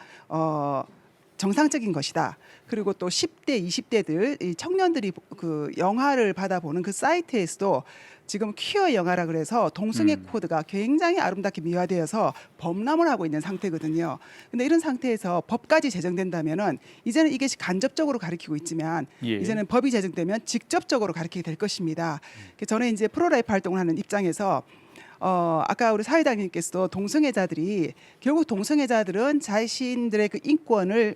정상적인 것이다. 그리고 또 10대, 20대들 이 청년들이 그 영화를 받아보는 그 사이트에서도 지금 퀴어 영화라 그래서 동성애 코드가 굉장히 아름답게 미화되어서 범람을 하고 있는 상태거든요. 근데 이런 상태에서 법까지 제정된다면은 이제는 이게 간접적으로 가리키고 있지만 이제는 법이 제정되면 직접적으로 가리키게 될 것입니다. 저는 이제 프로라이프 활동을 하는 입장에서 아까 우리 사회당님께서도 동성애자들이 결국 동성애자들은 자신들의 그 인권을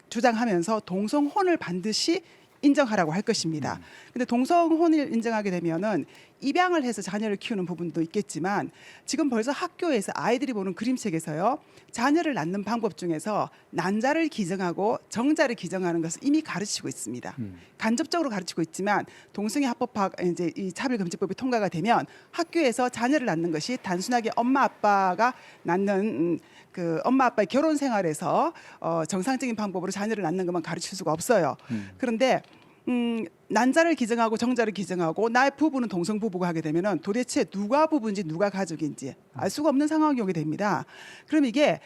주장하면서 동성혼을 반드시 인정하라고 할 것입니다. 근데 동성혼을 인정하게 되면은 입양을 해서 자녀를 키우는 부분도 있겠지만 지금 벌써 학교에서 아이들이 보는 그림책에서요. 자녀를 낳는 방법 중에서 난자를 기정하고 정자를 기정하는 것을 이미 가르치고 있습니다. 간접적으로 가르치고 있지만 동성애 합법화 이제 이 차별금지법이 통과가 되면 학교에서 자녀를 낳는 것이 단순하게 엄마 아빠가 낳는 그 엄마 아빠의 결혼 생활에서 정상적인 방법으로 자녀를 낳는 것만 가르칠 수가 없어요. 그런데 난자를 기정하고 정자를 기정하고 나의 부부는 동성 부부가 하게 되면은 도대체 누가 부부인지 누가 가족인지 알 수가 없는 상황이 오게 됩니다. 그럼 이게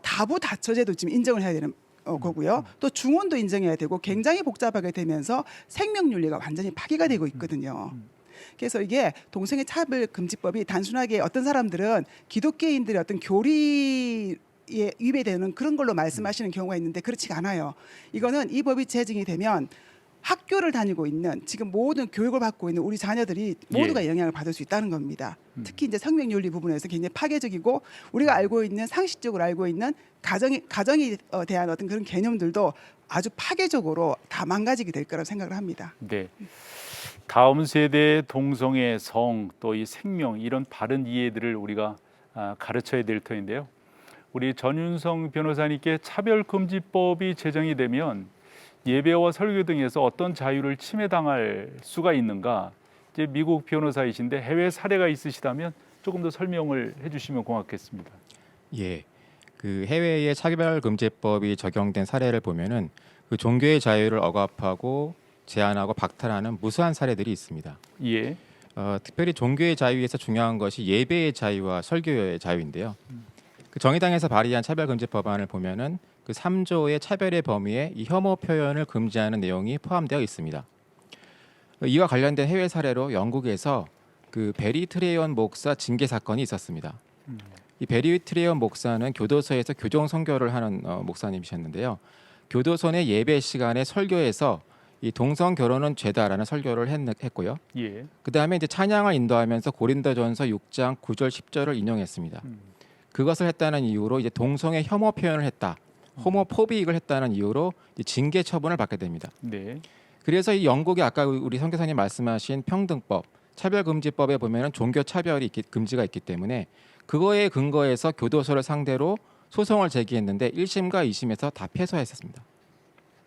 다부 다처제도 지금 인정을 해야 되는 거고요. 또 중혼도 인정해야 되고 굉장히 복잡하게 되면서 생명윤리가 완전히 파괴가 되고 있거든요. 그래서 이게 동성애 차별금지법이 단순하게 어떤 사람들은 기독교인들의 어떤 교리에 위배되는 그런 걸로 말씀하시는 경우가 있는데 그렇지가 않아요. 이거는 이 법이 제정이 되면 학교를 다니고 있는 지금 모든 교육을 받고 있는 우리 자녀들이 모두가 영향을 받을 수 있다는 겁니다. 특히 이제 생명윤리 부분에서 굉장히 파괴적이고 우리가 알고 있는 상식적으로 알고 있는 가정에 대한 어떤 그런 개념들도 아주 파괴적으로 다 망가지게 될 거라고 생각을 합니다. 네. 다음 세대의 동성애, 성, 또 이 생명 이런 바른 이해들을 우리가 가르쳐야 될 터인데요. 우리 전윤성 변호사님께 차별금지법이 제정이 되면 예배와 설교 등에서 어떤 자유를 침해당할 수가 있는가? 이제 미국 변호사이신데 해외 사례가 있으시다면 조금 더 설명을 해주시면 고맙겠습니다. 예, 그 해외의 차별금지법이 적용된 사례를 보면은 그 종교의 자유를 억압하고 제한하고 박탈하는 무수한 사례들이 있습니다. 예. 특별히 종교의 자유에서 중요한 것이 예배의 자유와 설교의 자유인데요. 그 정의당에서 발의한 차별금지 법안을 보면은 그 3조의 차별의 범위에 이 혐오 표현을 금지하는 내용이 포함되어 있습니다. 이와 관련된 해외 사례로 영국에서 그 베리 트레이언 목사 징계 사건이 있었습니다. 이 베리 트레이언 목사는 교도소에서 교정 선교를 하는 목사님이셨는데요. 교도소 내 예배 시간에 설교에서 이 동성 결혼은 죄다라는 설교를 했고요. 예. 그다음에 이제 찬양을 인도하면서 고린도전서 6장 9절 10절을 인용했습니다. 그것을 했다는 이유로 이제 동성애 혐오 표현을 했다. 호모포비익을 했다는 이유로 이제 징계 처분을 받게 됩니다. 네. 그래서 이 영국의 아까 우리 선교사님 말씀하신 평등법, 차별금지법에 보면은 종교 차별이 금지가 있기 때문에 그거에 근거해서 교도소를 상대로 소송을 제기했는데 1심과 2심에서 다 패소했었습니다.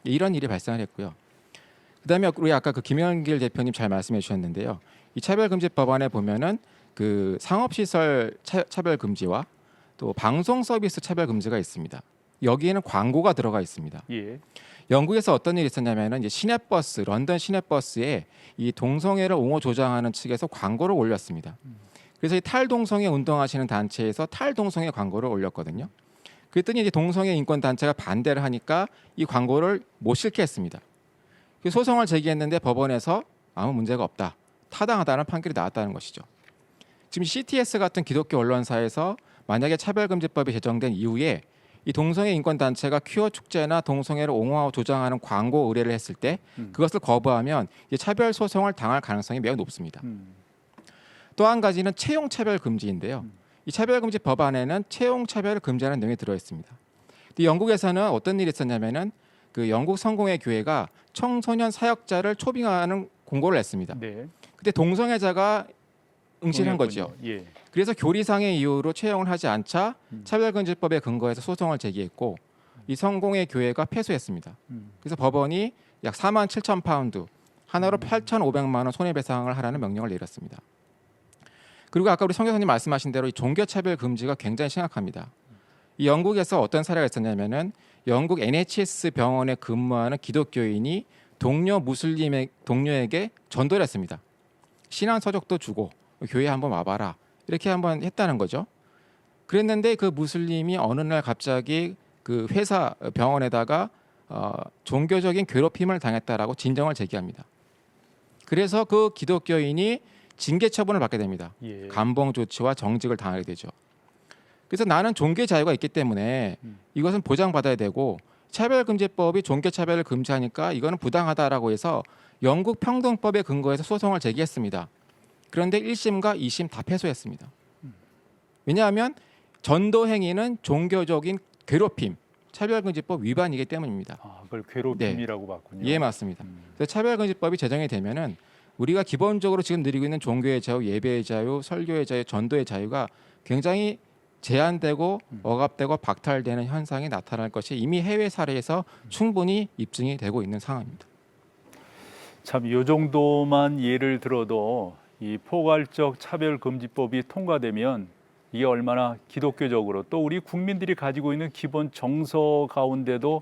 이런 일이 발생을 했고요. 그다음에 우리 아까 그 김영길 대표님 잘 말씀해 주셨는데요. 이 차별금지법안에 보면은 그 상업시설 차별금지와 또 방송 서비스 차별금지가 있습니다. 여기에는 광고가 들어가 있습니다. 예. 영국에서 어떤 일이 있었냐면은 이제 시내버스, 런던 시내버스에 이 동성애를 옹호 조장하는 측에서 광고를 올렸습니다. 그래서 이 탈동성애 운동하시는 단체에서 탈동성애 광고를 올렸거든요. 그랬더니 이제 동성애 인권 단체가 반대를 하니까 이 광고를 못 실게 했습니다. 소송을 제기했는데 법원에서 아무 문제가 없다, 타당하다는 판결이 나왔다는 것이죠. 지금 CTS 같은 기독교 언론사에서 만약에 차별금지법이 제정된 이후에 이 동성애 인권 단체가 퀴어 축제나 동성애를 옹호하고 조장하는 광고 의뢰를 했을 때 그것을 거부하면 이제 차별 소송을 당할 가능성이 매우 높습니다. 또 한 가지는 채용 차별 금지인데요. 이 차별금지 법안에는 채용 차별을 금지하는 내용이 들어 있습니다. 영국에서는 어떤 일이 있었냐면은 그 영국 성공회 교회가 청소년 사역자를 초빙하는 공고를 냈습니다. 네. 근데 동성애자가 응시한 거죠. 예. 그래서 교리상의 이유로 채용을 하지 않자 차별금지법에 근거해서 소송을 제기했고 이 성공회 교회가 패소했습니다. 그래서 법원이 약 4만 7천 파운드, 하나로 8,500만 원 손해배상을 하라는 명령을 내렸습니다. 그리고 아까 우리 성 교사님 말씀하신 대로 이 종교차별 금지가 굉장히 심각합니다. 이 영국에서 어떤 사례가 있었냐면은 영국 NHS 병원에 근무하는 기독교인이 동료에게 전도를 했습니다. 신앙 서적도 주고 교회 한번 와봐라 이렇게 한번 했다는 거죠. 그랬는데 그 무슬림이 어느 날 갑자기 그 회사 병원에다가 종교적인 괴롭힘을 당했다라고 진정을 제기합니다. 그래서 그 기독교인이 징계 처분을 받게 됩니다. 예. 감봉 조치와 정직을 당하게 되죠. 그래서 나는 종교 자유가 있기 때문에 이것은 보장받아야 되고 차별금지법이 종교차별을 금지하니까 이거는 부당하다라고 해서 영국 평등법에 근거해서 소송을 제기했습니다. 그런데 1심과 2심 다 패소했습니다. 왜냐하면 전도 행위는 종교적인 괴롭힘, 차별금지법 위반이기 때문입니다. 그걸 괴롭힘이라고 봤군요. 예, 맞습니다. 그래서 차별금지법이 제정이 되면은 우리가 기본적으로 지금 누리고 있는 종교의 자유, 예배의 자유, 설교의 자유, 전도의 자유가 굉장히 제한되고 억압되고 박탈되는 현상이 나타날 것이 이미 해외 사례에서 충분히 입증이 되고 있는 상황입니다. 참 이 정도만 예를 들어도 이 포괄적 차별금지법이 통과되면 이게 얼마나 기독교적으로 또 우리 국민들이 가지고 있는 기본 정서 가운데도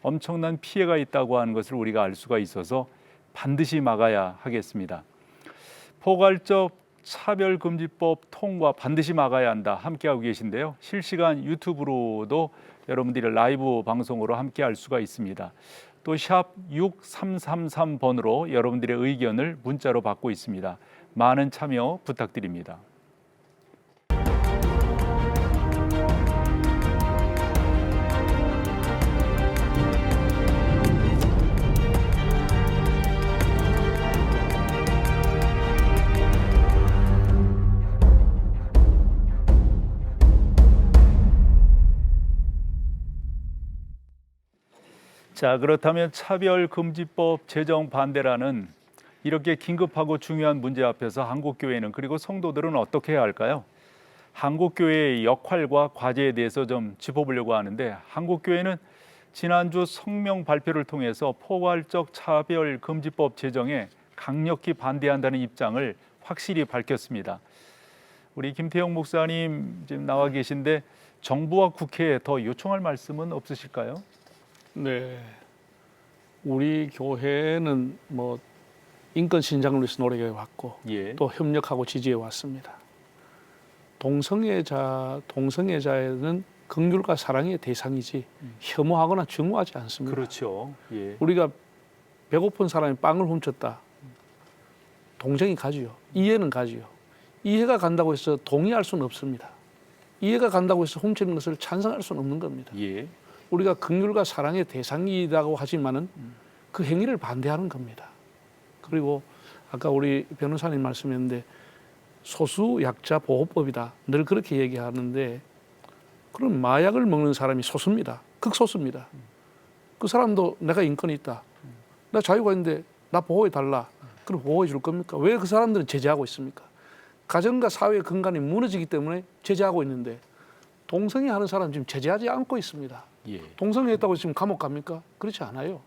엄청난 피해가 있다고 하는 것을 우리가 알 수가 있어서 반드시 막아야 하겠습니다. 포괄적 차별금지법 통과 반드시 막아야 한다. 함께하고 계신데요. 실시간 유튜브로도 여러분들이 라이브 방송으로 함께할 수가 있습니다. 또 샵 6333번으로 여러분들의 의견을 문자로 받고 있습니다. 많은 참여 부탁드립니다. 자, 그렇다면 차별금지법 제정 반대라는 이렇게 긴급하고 중요한 문제 앞에서 한국교회는 그리고 성도들은 어떻게 해야 할까요? 한국교회의 역할과 과제에 대해서 좀 짚어보려고 하는데 한국교회는 지난주 성명 발표를 통해서 포괄적 차별금지법 제정에 강력히 반대한다는 입장을 확실히 밝혔습니다. 우리 김태형 목사님 지금 나와 계신데 정부와 국회에 더 요청할 말씀은 없으실까요? 네. 우리 교회는 뭐 인권 신장을 위해서 노력해 왔고 예. 또 협력하고 지지해 왔습니다. 동성애자에는 긍휼과 사랑의 대상이지 혐오하거나 증오하지 않습니다. 그렇죠. 예. 우리가 배고픈 사람이 빵을 훔쳤다. 동정이 가지요. 이해는 가지요. 이해가 간다고 해서 동의할 수는 없습니다. 이해가 간다고 해서 훔치는 것을 찬성할 수는 없는 겁니다. 예. 우리가 긍휼과 사랑의 대상이라고 하지만은 그 행위를 반대하는 겁니다. 그리고 아까 우리 변호사님 말씀했는데 소수 약자 보호법이다. 늘 그렇게 얘기하는데 그럼 마약을 먹는 사람이 소수입니다. 극소수입니다. 그 사람도 내가 인권이 있다. 나 자유가 있는데 나 보호해 달라. 그럼 보호해 줄 겁니까? 왜 그 사람들은 제재하고 있습니까? 가정과 사회의 근간이 무너지기 때문에 제재하고 있는데 동성애 하는 사람 지금 제재하지 않고 있습니다. 예. 동성애 했다고 지금 감옥 갑니까? 그렇지 않아요.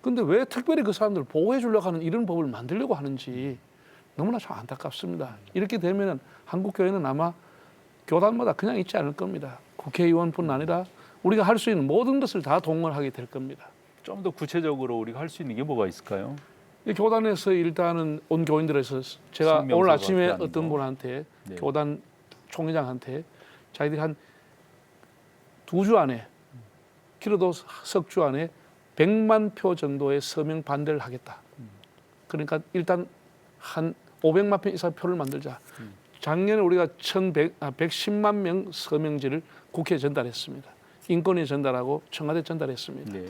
근데 왜 특별히 그 사람들을 보호해 주려고 하는 이런 법을 만들려고 하는지 너무나 좀 안타깝습니다. 이렇게 되면 한국 교회는 아마 교단마다 그냥 있지 않을 겁니다. 국회의원뿐 아니라 우리가 할 수 있는 모든 것을 다 동원하게 될 겁니다. 좀 더 구체적으로 우리가 할 수 있는 게 뭐가 있을까요? 이 교단에서 일단은 온 교인들에서 제가 오늘 아침에 어떤 분한테 네. 교단 총회장한테 자기들이 한 2주 안에 길어도 석 주 안에 100만 표 정도의 서명 반대를 하겠다. 그러니까 일단 한 500만 표 이상 표를 만들자. 작년에 우리가 110만 명 서명지를 국회에 전달했습니다. 인권위에 전달하고 청와대에 전달했습니다. 네.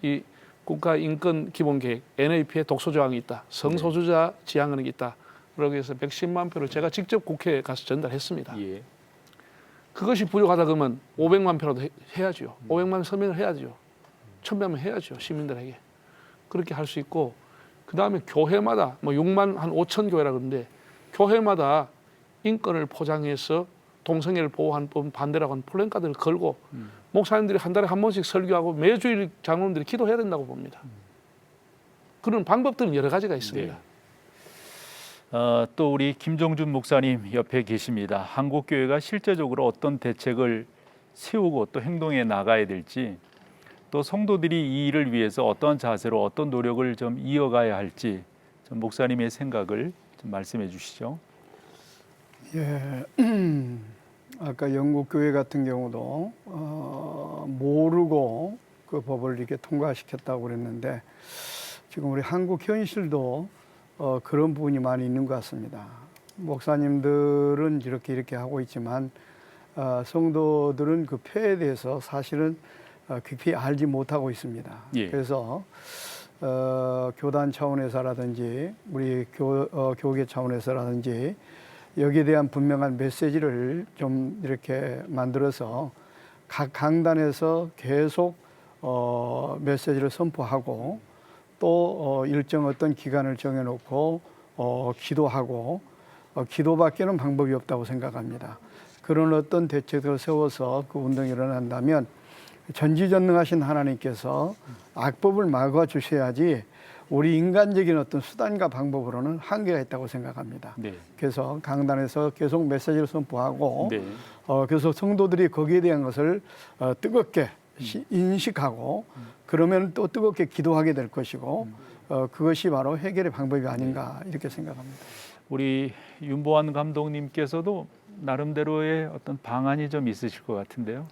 이 국가인권기본계획 NAP에 독소조항이 있다. 성소수자 지향하는 게 있다. 그러기 위해서 110만 표를 제가 직접 국회에 가서 전달했습니다. 예. 그것이 부족하다 그러면 500만 표라도 해야죠. 500만 서명을 해야죠. 1000명은 해야죠. 시민들에게. 그렇게 할 수 있고 그다음에 교회마다 뭐 6만 한 5천 교회라 그러는데 교회마다 인권을 포장해서 동성애를 보호하는 법 반대라고 하는 플랜카드를 걸고 목사님들이 한 달에 한 번씩 설교하고 매주일 장로님들이 기도해야 된다고 봅니다. 그런 방법들은 여러 가지가 있습니다. 네. 또 우리 김종준 목사님 옆에 계십니다. 한국 교회가 실제적으로 어떤 대책을 세우고 또 행동에 나가야 될지 또 성도들이 이 일을 위해서 어떤 자세로 어떤 노력을 좀 이어가야 할지 좀 목사님의 생각을 좀 말씀해 주시죠. 예, 아까 영국 교회 같은 경우도 모르고 그 법을 이렇게 통과시켰다고 그랬는데 지금 우리 한국 현실도 그런 부분이 많이 있는 것 같습니다. 목사님들은 이렇게 하고 있지만 성도들은 그 폐에 대해서 사실은 깊이 알지 못하고 있습니다. 예. 그래서 교단 차원에서라든지 우리 교계 차원에서라든지 여기에 대한 분명한 메시지를 좀 이렇게 만들어서 각 강단에서 계속 메시지를 선포하고 또 일정 어떤 기간을 정해놓고 기도하고 기도밖에는 방법이 없다고 생각합니다. 그런 어떤 대책을 세워서 그 운동이 일어난다면 전지전능하신 하나님께서 악법을 막아주셔야지 우리 인간적인 어떤 수단과 방법으로는 한계가 있다고 생각합니다. 네. 그래서 강단에서 계속 메시지를 선포하고 네. 그래서 성도들이 거기에 대한 것을 뜨겁게 인식하고 그러면 또 뜨겁게 기도하게 될 것이고 그것이 바로 해결의 방법이 아닌가 이렇게 생각합니다. 우리 윤보환 감독님께서도 나름대로의 어떤 방안이 좀 있으실 것 같은데요.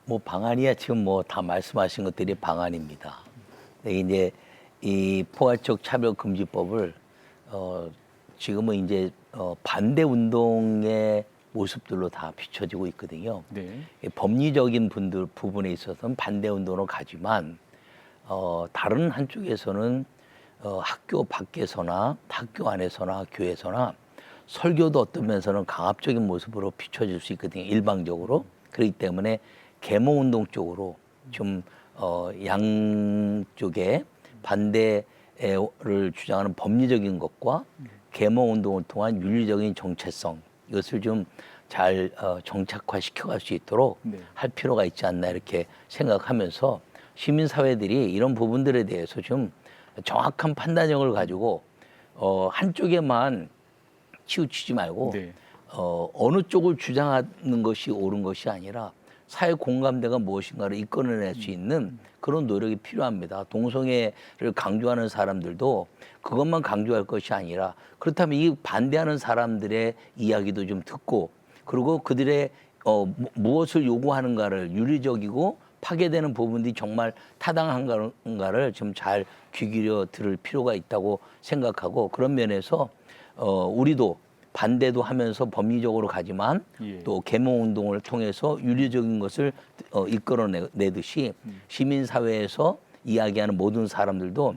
뭐 방안이야 지금 뭐 다 말씀하신 것들이 방안입니다. 이제 이 포괄적 차별금지법을 지금은 이제 반대 운동의 모습들로 다 비춰지고 있거든요. 네. 법리적인 부분에 있어서는 반대 운동으로 가지만 다른 한쪽에서는 학교 밖에서나 학교 안에서나 교회에서나 설교도 어떤 면에서는 강압적인 모습으로 비춰질 수 있거든요. 일방적으로. 그렇기 때문에 계몽운동 쪽으로 좀 양쪽에 반대를 주장하는 법리적인 것과 계몽운동을 통한 윤리적인 정체성 이것을 좀 잘 정착화시켜갈 수 있도록 할 필요가 있지 않나 이렇게 생각하면서 시민사회들이 이런 부분들에 대해서 좀 정확한 판단력을 가지고 한쪽에만 치우치지 말고 어느 쪽을 주장하는 것이 옳은 것이 아니라 사회 공감대가 무엇인가를 이끌어낼 수 있는 그런 노력이 필요합니다. 동성애를 강조하는 사람들도 그것만 강조할 것이 아니라 그렇다면 이 반대하는 사람들의 이야기도 좀 듣고 그리고 그들의 무엇을 요구하는가를 윤리적이고 파괴되는 부분들이 정말 타당한가를 좀 잘 귀 기울여 들을 필요가 있다고 생각하고 그런 면에서 우리도 반대도 하면서 법리적으로 가지만 또 계몽운동을 통해서 윤리적인 것을 이끌어내듯이 시민사회에서 이야기하는 모든 사람들도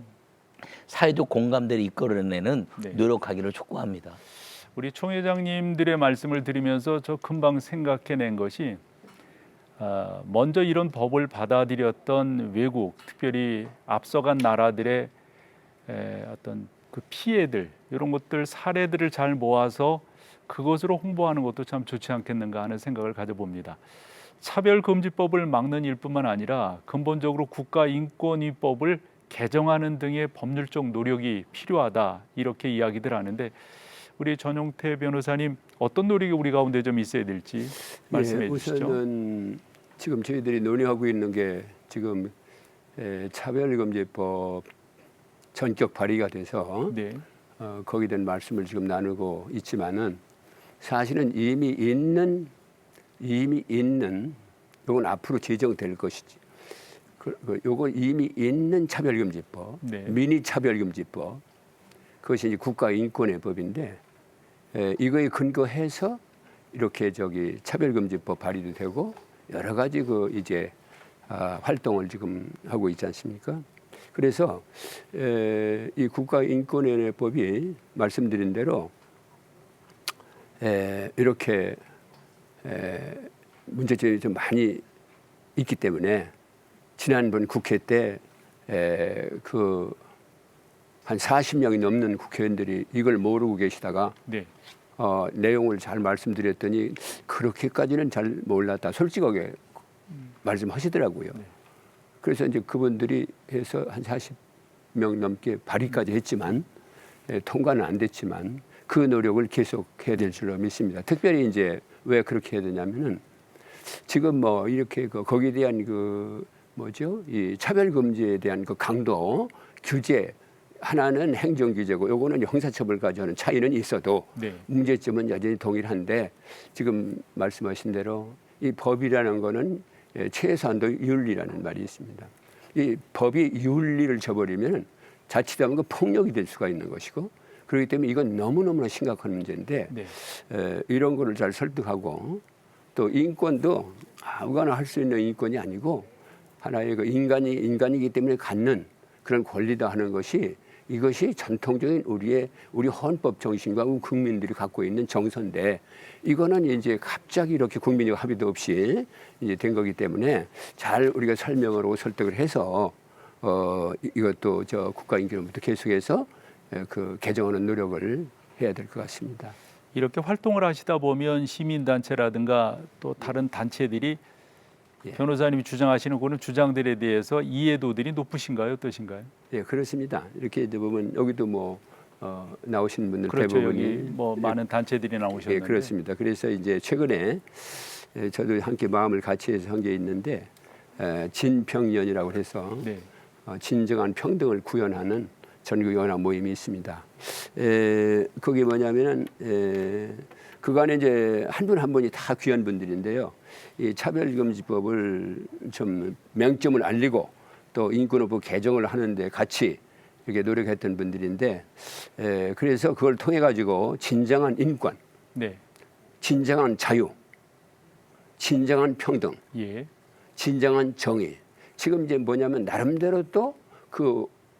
사회적 공감대를 이끌어내는 노력하기를 촉구합니다. 우리 총회장님들의 말씀을 들으면서 저 금방 생각해낸 것이 먼저 이런 법을 받아들였던 외국, 특별히 앞서간 나라들의 어떤 그 피해들 이런 것들 사례들을 잘 모아서 그것으로 홍보하는 것도 참 좋지 않겠는가 하는 생각을 가져봅니다. 차별금지법을 막는 일뿐만 아니라 근본적으로 국가인권위법을 개정하는 등의 법률적 노력이 필요하다 이렇게 이야기들 하는데 우리 전용태 변호사님 어떤 노력이 우리 가운데 좀 있어야 될지 말씀해 주시죠. 우선은 지금 저희들이 논의하고 있는 게 지금 차별금지법 전격 발의가 돼서 거기에 대한 말씀을 지금 나누고 있지만은 사실은 이미 있는 이건 앞으로 제정될 것이지. 요거 이미 있는 차별금지법, 미니 차별금지법 그것이 이제 국가인권의 법인데 이거에 근거해서 이렇게 차별금지법 발의도 되고 여러 가지 이제 활동을 지금 하고 있지 않습니까? 그래서 이 국가인권위원회법이 말씀드린 대로 이렇게 문제점이 좀 많이 있기 때문에 지난번 국회 때 한 40명이 넘는 국회의원들이 이걸 모르고 계시다가 내용을 잘 말씀드렸더니 그렇게까지는 잘 몰랐다. 솔직하게 말씀하시더라고요. 그래서 이제 그분들이 해서 한 40명 넘게 발의까지 했지만 통과는 안 됐지만 그 노력을 계속해야 될 줄로 믿습니다. 특별히 이제 왜 그렇게 해야 되냐면은 지금 뭐 이렇게 거기에 대한 이 차별금지에 대한 강도 규제 하나는 행정규제고 요거는 형사처벌까지 하는 차이는 있어도 문제점은 여전히 동일한데 지금 말씀하신 대로 이 법이라는 거는 최소한도 윤리라는 말이 있습니다. 이 법이 윤리를 저버리면 자칫하면 그 폭력이 될 수가 있는 것이고 그렇기 때문에 이건 너무너무나 심각한 문제인데 이런 거를 잘 설득하고 또 인권도 아무거나 할 수 있는 인권이 아니고 하나의 인간이기 때문에 갖는 그런 권리다 하는 것이 이것이 전통적인 우리 헌법 정신과 우리 국민들이 갖고 있는 정서인데 이거는 이제 갑자기 이렇게 국민적 합의도 없이 이제 된 거기 때문에 잘 우리가 설명을 하고 설득을 해서 이것도 국가인권위부터 계속해서 개정하는 노력을 해야 될 것 같습니다. 이렇게 활동을 하시다 보면 시민단체라든가 또 다른 단체들이 변호사님이 주장하시는 그런 주장들에 대해서 이해도들이 높으신가요? 어떠신가요? 예, 그렇습니다. 이렇게 이제 보면 여기도 뭐 나오신 분들 그렇죠. 대부분이 여기 뭐 많은 단체들이 나오셨는데. 예, 그렇습니다. 그래서 이제 최근에 저도 함께 마음을 같이 해서 한 게 있는데 진평연이라고 해서 진정한 평등을 구현하는 전국연합 모임이 있습니다. 그게 뭐냐면은 그간에 이제 한 분 한 분이 다 귀한 분들인데요. 이 차별금지법을 좀 맹점을 알리고 또 인권법 개정을 하는데 같이 이렇게 노력했던 분들인데 그래서 그걸 통해 가지고 진정한 인권, 진정한 자유, 진정한 평등, 진정한 정의. 지금 이제 뭐냐면 나름대로 또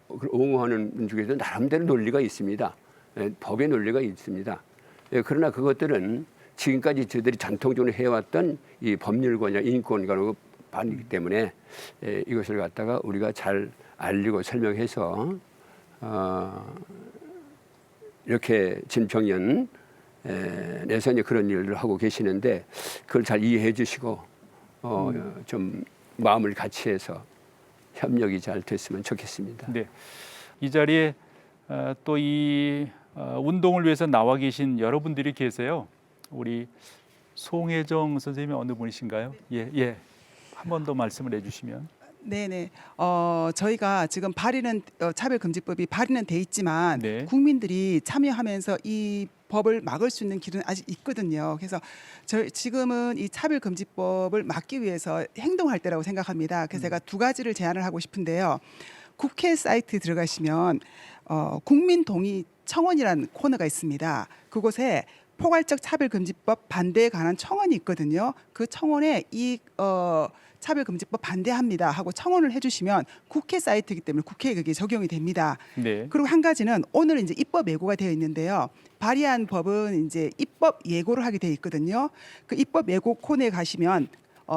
옹호하는 분 중에서 나름대로 논리가 있습니다. 법의 논리가 있습니다. 그러나 그것들은 지금까지 저희들이 전통적으로 해왔던 이 법률관이나 인권관하고 반이기 때문에 이것을 갖다가 우리가 잘 알리고 설명해서 이렇게 진평연 내서 이제 그런 일을 하고 계시는데 그걸 잘 이해해 주시고 좀 마음을 같이 해서 협력이 잘 됐으면 좋겠습니다. 네, 이 자리에 또 이 운동을 위해서 나와 계신 여러분들이 계세요. 우리 송혜정 선생님이 어느 분이신가요? 예. 한 번 더 말씀을 해주시면. 네네. 저희가 지금 차별금지법이 발의는 돼 있지만 네. 국민들이 참여하면서 이 법을 막을 수 있는 길은 아직 있거든요. 그래서 지금은 이 차별금지법을 막기 위해서 행동할 때라고 생각합니다. 그래서 제가 두 가지를 제안을 하고 싶은데요. 국회 사이트에 들어가시면 국민동의청원이라는 코너가 있습니다. 그곳에 포괄적 차별금지법 반대에 관한 청원이 있거든요. 그 청원에 이 차별금지법 반대합니다 하고 청원을 해주시면 국회 사이트이기 때문에 국회에 그게 적용이 됩니다. 네. 그리고 한 가지는 오늘 이제 입법 예고가 되어 있는데요. 발의한 법은 이제 입법 예고를 하게 되어 있거든요. 그 입법 예고 코너에 가시면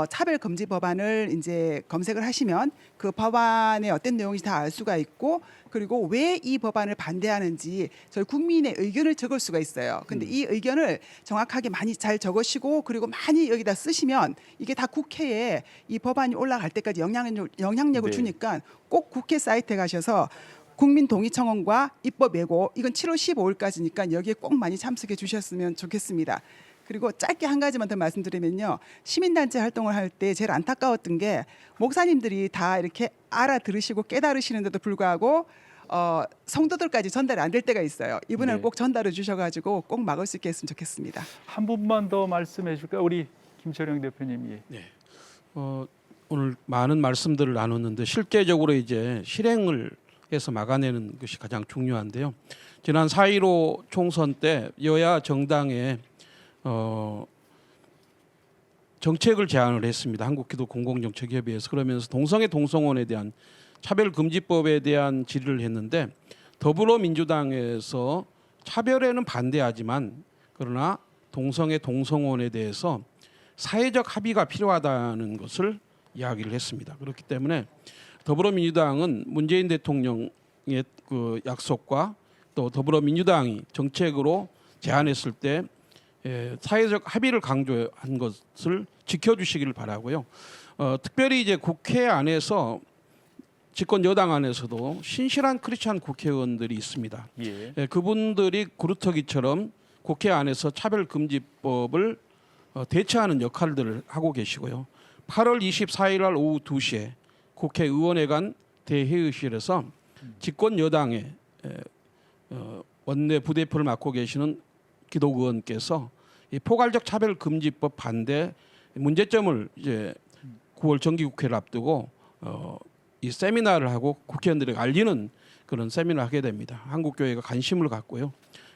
차별금지 법안을 이제 검색을 하시면 그 법안의 어떤 내용인지 다 알 수가 있고, 그리고 왜 이 법안을 반대하는지 저희 국민의 의견을 적을 수가 있어요. 근데 이 의견을 정확하게 많이 잘 적으시고 그리고 많이 여기다 쓰시면 이게 다 국회에 이 법안이 올라갈 때까지 영향력을 네. 주니까 꼭 국회 사이트에 가셔서 국민동의청원과 입법 예고, 이건 7월 15일까지니까 여기에 꼭 많이 참석해 주셨으면 좋겠습니다. 그리고 짧게 한 가지만 더 말씀드리면요. 시민단체 활동을 할 때 제일 안타까웠던 게 목사님들이 다 이렇게 알아들으시고 깨달으시는데도 불구하고 성도들까지 전달이 안 될 때가 있어요. 이번에는 네. 꼭 전달해 주셔가지고 꼭 막을 수 있게 했으면 좋겠습니다. 한 분만 더 말씀해 줄까요? 우리 김철영 대표님. 네. 오늘 많은 말씀들을 나눴는데 실제적으로 이제 실행을 해서 막아내는 것이 가장 중요한데요. 지난 4.15 총선 때 여야 정당에 정책을 제안을 했습니다. 한국기독공공정책협의회에서. 그러면서 동성애 동성혼에 대한 차별금지법에 대한 질의를 했는데 더불어민주당에서 차별에는 반대하지만 그러나 동성애 동성혼에 대해서 사회적 합의가 필요하다는 것을 이야기를 했습니다. 그렇기 때문에 더불어민주당은 문재인 대통령의 그 약속과 또 더불어민주당이 정책으로 제안했을 때 사회적 합의를 강조한 것을 지켜주시기를 바라고요. 특별히 이제 국회 안에서 집권 여당 안에서도 신실한 크리스찬 국회의원들이 있습니다. 예. 그분들이 구루터기처럼 국회 안에서 차별금지법을 대처하는 역할들을 하고 계시고요. 8월 24일 날 오후 2시에 국회의원회관 대회의실에서 집권 여당의 원내 부대표를 맡고 계시는 기독의원께서 이 포괄적 차별금지법 반대 문제점을 이제 9월 정기국회를 앞두고 이 세미나를 하고 국회의원들에게 알리는 그런 세미나를 하게 됩니다. 한국교회가 관심을 갖고요.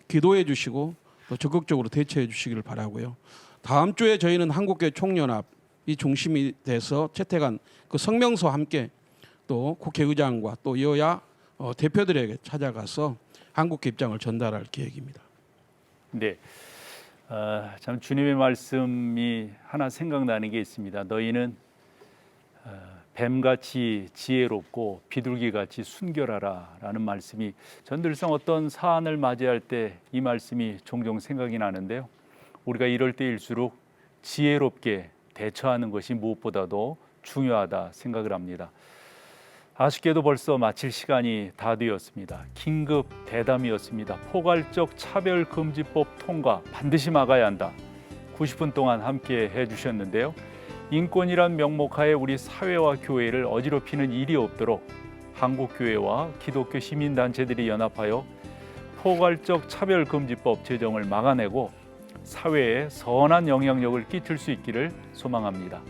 기도해 주시고 또 적극적으로 대처해 주시기를 바라고요. 다음 주에 저희는 한국교회 총연합이 중심이 돼서 채택한 그 성명서와 함께 또 국회의장과 또 여야 대표들에게 찾아가서 한국교 입장을 전달할 계획입니다. 네. 참 주님의 말씀이 하나 생각나는 게 있습니다. 너희는 뱀같이 지혜롭고 비둘기같이 순결하라 라는 말씀이 전 늘상 어떤 사안을 맞이할 때 이 말씀이 종종 생각이 나는데요. 우리가 이럴 때일수록 지혜롭게 대처하는 것이 무엇보다도 중요하다 생각을 합니다. 아쉽게도 벌써 마칠 시간이 다 되었습니다. 긴급 대담이었습니다. 포괄적 차별금지법 통과 반드시 막아야 한다. 90분 동안 함께 해주셨는데요. 인권이란 명목하에 우리 사회와 교회를 어지럽히는 일이 없도록 한국교회와 기독교 시민단체들이 연합하여 포괄적 차별금지법 제정을 막아내고 사회에 선한 영향력을 끼칠 수 있기를 소망합니다.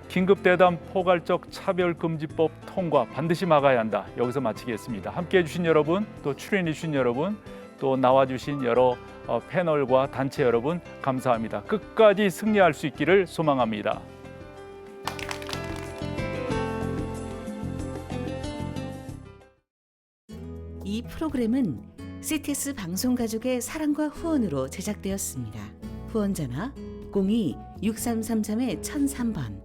긴급대담 포괄적 차별금지법 통과 반드시 막아야 한다. 여기서 마치겠습니다. 함께해 주신 여러분, 또 출연해 주신 여러분, 또 나와주신 여러 패널과 단체 여러분 감사합니다. 끝까지 승리할 수 있기를 소망합니다. 이 프로그램은 CTS 방송가족의 사랑과 후원으로 제작되었습니다. 후원 전화 02-6333-1003번,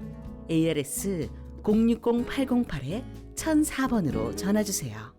ARS 060-808-1004번으로 전화주세요.